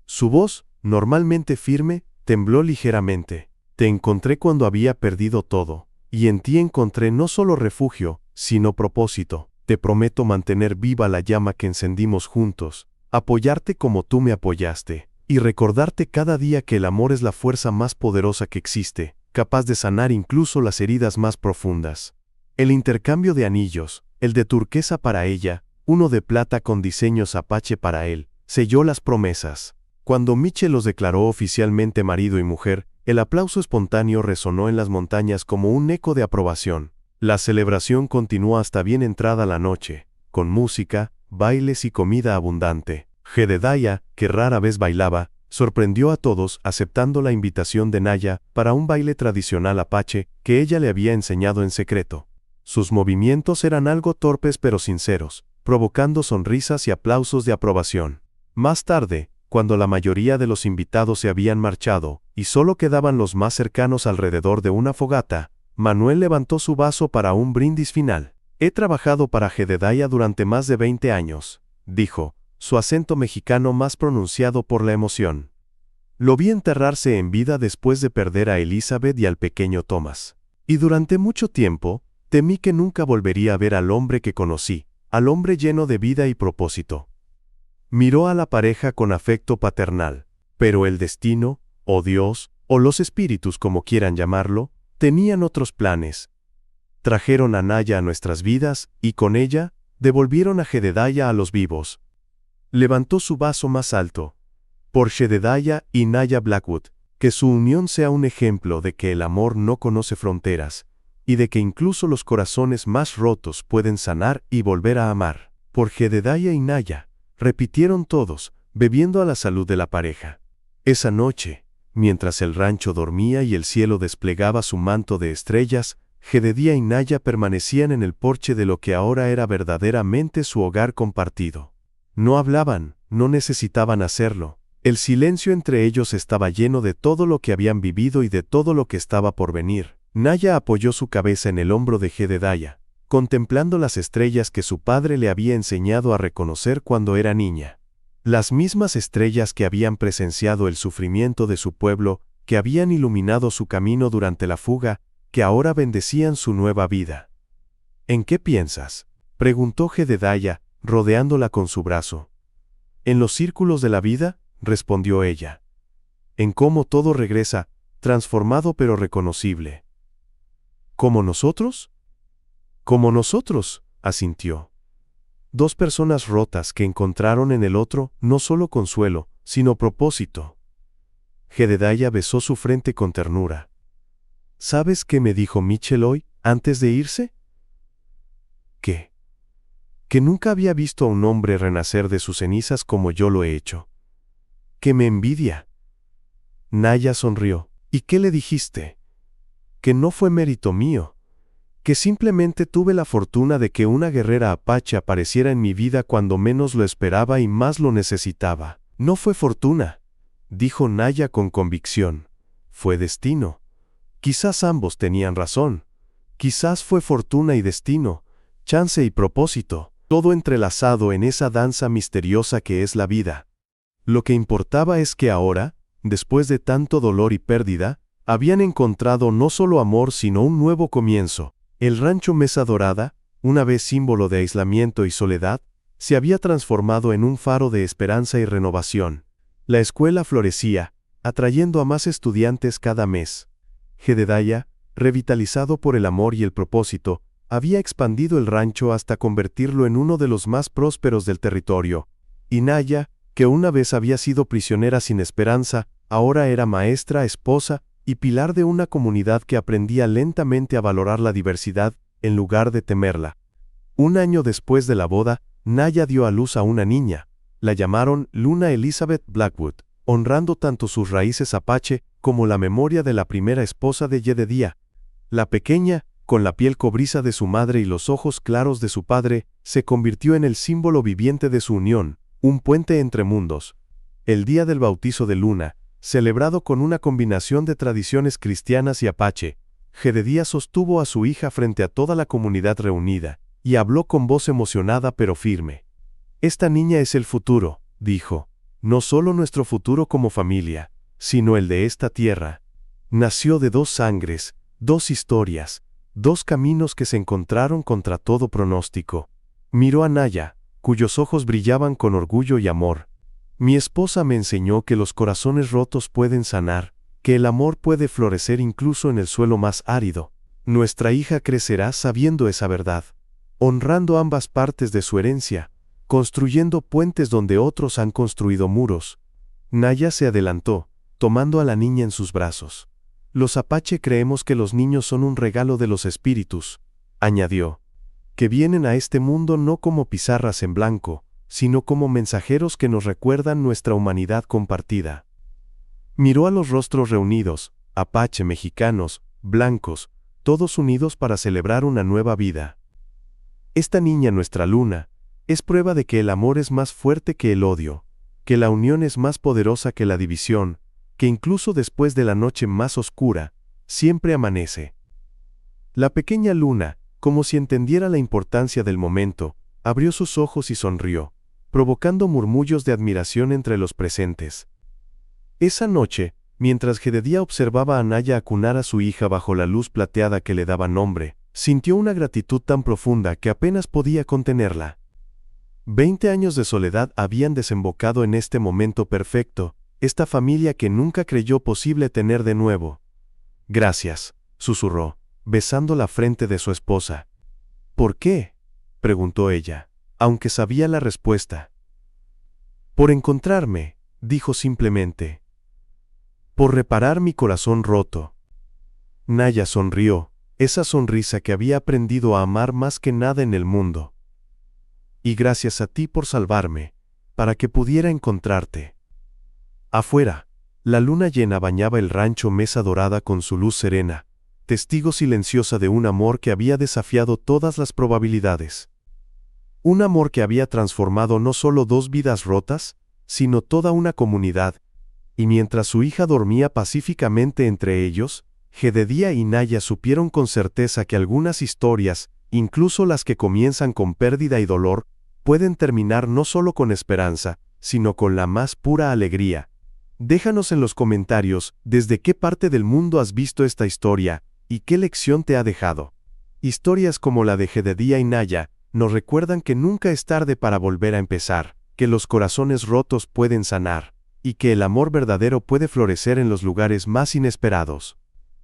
Su voz, normalmente firme, tembló ligeramente. Te encontré cuando había perdido todo, y en ti encontré no solo refugio, sino propósito. Te prometo mantener viva la llama que encendimos juntos, apoyarte como tú me apoyaste, y recordarte cada día que el amor es la fuerza más poderosa que existe, capaz de sanar incluso las heridas más profundas. El intercambio de anillos, el de turquesa para ella, uno de plata con diseños apache para él, selló las promesas. Cuando Mitchell los declaró oficialmente marido y mujer, el aplauso espontáneo resonó en las montañas como un eco de aprobación. La celebración continuó hasta bien entrada la noche, con música, bailes y comida abundante. Jedediah, que rara vez bailaba, sorprendió a todos aceptando la invitación de Naya para un baile tradicional apache que ella le había enseñado en secreto. Sus movimientos eran algo torpes pero sinceros, provocando sonrisas y aplausos de aprobación. Más tarde, cuando la mayoría de los invitados se habían marchado, y solo quedaban los más cercanos alrededor de una fogata, Manuel levantó su vaso para un brindis final. He trabajado para Jedediah durante más de 20 años, dijo, su acento mexicano más pronunciado por la emoción. Lo vi enterrarse en vida después de perder a Elizabeth y al pequeño Thomas. Y durante mucho tiempo, temí que nunca volvería a ver al hombre que conocí, al hombre lleno de vida y propósito. Miró a la pareja con afecto paternal, pero el destino, o Dios, o los espíritus como quieran llamarlo, tenían otros planes. Trajeron a Naya a nuestras vidas, y con ella, devolvieron a Jedediah a los vivos. Levantó su vaso más alto. Por Jedediah y Naya Blackwood, que su unión sea un ejemplo de que el amor no conoce fronteras, y de que incluso los corazones más rotos pueden sanar y volver a amar. Por Jedediah y Naya, repitieron todos, bebiendo a la salud de la pareja. Esa noche, mientras el rancho dormía y el cielo desplegaba su manto de estrellas, Jedediah y Naya permanecían en el porche de lo que ahora era verdaderamente su hogar compartido. No hablaban, no necesitaban hacerlo. El silencio entre ellos estaba lleno de todo lo que habían vivido y de todo lo que estaba por venir. Naya apoyó su cabeza en el hombro de Jedediah, contemplando las estrellas que su padre le había enseñado a reconocer cuando era niña. Las mismas estrellas que habían presenciado el sufrimiento de su pueblo, que habían iluminado su camino durante la fuga, que ahora bendecían su nueva vida. ¿En qué piensas?, preguntó Jedediah, rodeándola con su brazo. En los círculos de la vida, respondió ella. En cómo todo regresa, transformado pero reconocible. ¿Como nosotros? Como nosotros, asintió. Dos personas rotas que encontraron en el otro no solo consuelo, sino propósito. Jedediah besó su frente con ternura. ¿Sabes qué me dijo Mitchell hoy, antes de irse? ¿Qué? Que nunca había visto a un hombre renacer de sus cenizas como yo lo he hecho. Que me envidia. Naya sonrió. ¿Y qué le dijiste? Que no fue mérito mío. Que simplemente tuve la fortuna de que una guerrera apache apareciera en mi vida cuando menos lo esperaba y más lo necesitaba. No fue fortuna, dijo Naya con convicción. Fue destino. Quizás ambos tenían razón. Quizás fue fortuna y destino, chance y propósito, todo entrelazado en esa danza misteriosa que es la vida. Lo que importaba es que ahora, después de tanto dolor y pérdida, habían encontrado no solo amor sino un nuevo comienzo. El rancho Mesa Dorada, una vez símbolo de aislamiento y soledad, se había transformado en un faro de esperanza y renovación. La escuela florecía, atrayendo a más estudiantes cada mes. Jedediah, revitalizado por el amor y el propósito, había expandido el rancho hasta convertirlo en uno de los más prósperos del territorio. Y Naya, que una vez había sido prisionera sin esperanza, ahora era maestra, esposa y pilar de una comunidad que aprendía lentamente a valorar la diversidad en lugar de temerla. Un año después de la boda, Naya dio a luz a una niña. La llamaron Luna Elizabeth Blackwood, honrando tanto sus raíces apache como la memoria de la primera esposa de Jedediah. La pequeña, con la piel cobriza de su madre y los ojos claros de su padre, se convirtió en el símbolo viviente de su unión, un puente entre mundos. El día del bautizo de Luna, celebrado con una combinación de tradiciones cristianas y apache, Jedediah sostuvo a su hija frente a toda la comunidad reunida, y habló con voz emocionada pero firme. «Esta niña es el futuro», dijo, «no solo nuestro futuro como familia, sino el de esta tierra. Nació de dos sangres, dos historias, dos caminos que se encontraron contra todo pronóstico». Miró a Naya, cuyos ojos brillaban con orgullo y amor. «Mi esposa me enseñó que los corazones rotos pueden sanar, que el amor puede florecer incluso en el suelo más árido. Nuestra hija crecerá sabiendo esa verdad, honrando ambas partes de su herencia, construyendo puentes donde otros han construido muros». Naya se adelantó, tomando a la niña en sus brazos. «Los apache creemos que los niños son un regalo de los espíritus», añadió, «que vienen a este mundo no como pizarras en blanco, sino como mensajeros que nos recuerdan nuestra humanidad compartida». Miró a los rostros reunidos, apache, mexicanos, blancos, todos unidos para celebrar una nueva vida. «Esta niña, nuestra Luna, es prueba de que el amor es más fuerte que el odio, que la unión es más poderosa que la división, que incluso después de la noche más oscura, siempre amanece». La pequeña Luna, como si entendiera la importancia del momento, abrió sus ojos y sonrió, provocando murmullos de admiración entre los presentes. Esa noche, mientras Jedediah observaba a Naya acunar a su hija bajo la luz plateada que le daba nombre, sintió una gratitud tan profunda que apenas podía contenerla. 20 años de soledad habían desembocado en este momento perfecto, esta familia que nunca creyó posible tener de nuevo. «Gracias», susurró, besando la frente de su esposa. «¿Por qué?», preguntó ella, aunque sabía la respuesta. «Por encontrarme», dijo simplemente. «Por reparar mi corazón roto». Naya sonrió, esa sonrisa que había aprendido a amar más que nada en el mundo. «Y gracias a ti por salvarme, para que pudiera encontrarte». Afuera, la luna llena bañaba el rancho Mesa Dorada con su luz serena, testigo silenciosa de un amor que había desafiado todas las probabilidades. Un amor que había transformado no solo dos vidas rotas, sino toda una comunidad. Y mientras su hija dormía pacíficamente entre ellos, Jedediah y Naya supieron con certeza que algunas historias, incluso las que comienzan con pérdida y dolor, pueden terminar no solo con esperanza, sino con la más pura alegría. Déjanos en los comentarios desde qué parte del mundo has visto esta historia y qué lección te ha dejado. Historias como la de Jedediah y Naya nos recuerdan que nunca es tarde para volver a empezar, que los corazones rotos pueden sanar, y que el amor verdadero puede florecer en los lugares más inesperados.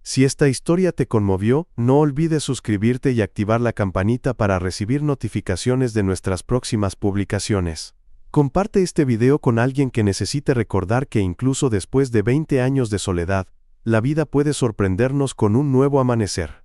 Si esta historia te conmovió, no olvides suscribirte y activar la campanita para recibir notificaciones de nuestras próximas publicaciones. Comparte este video con alguien que necesite recordar que incluso después de 20 años de soledad, la vida puede sorprendernos con un nuevo amanecer.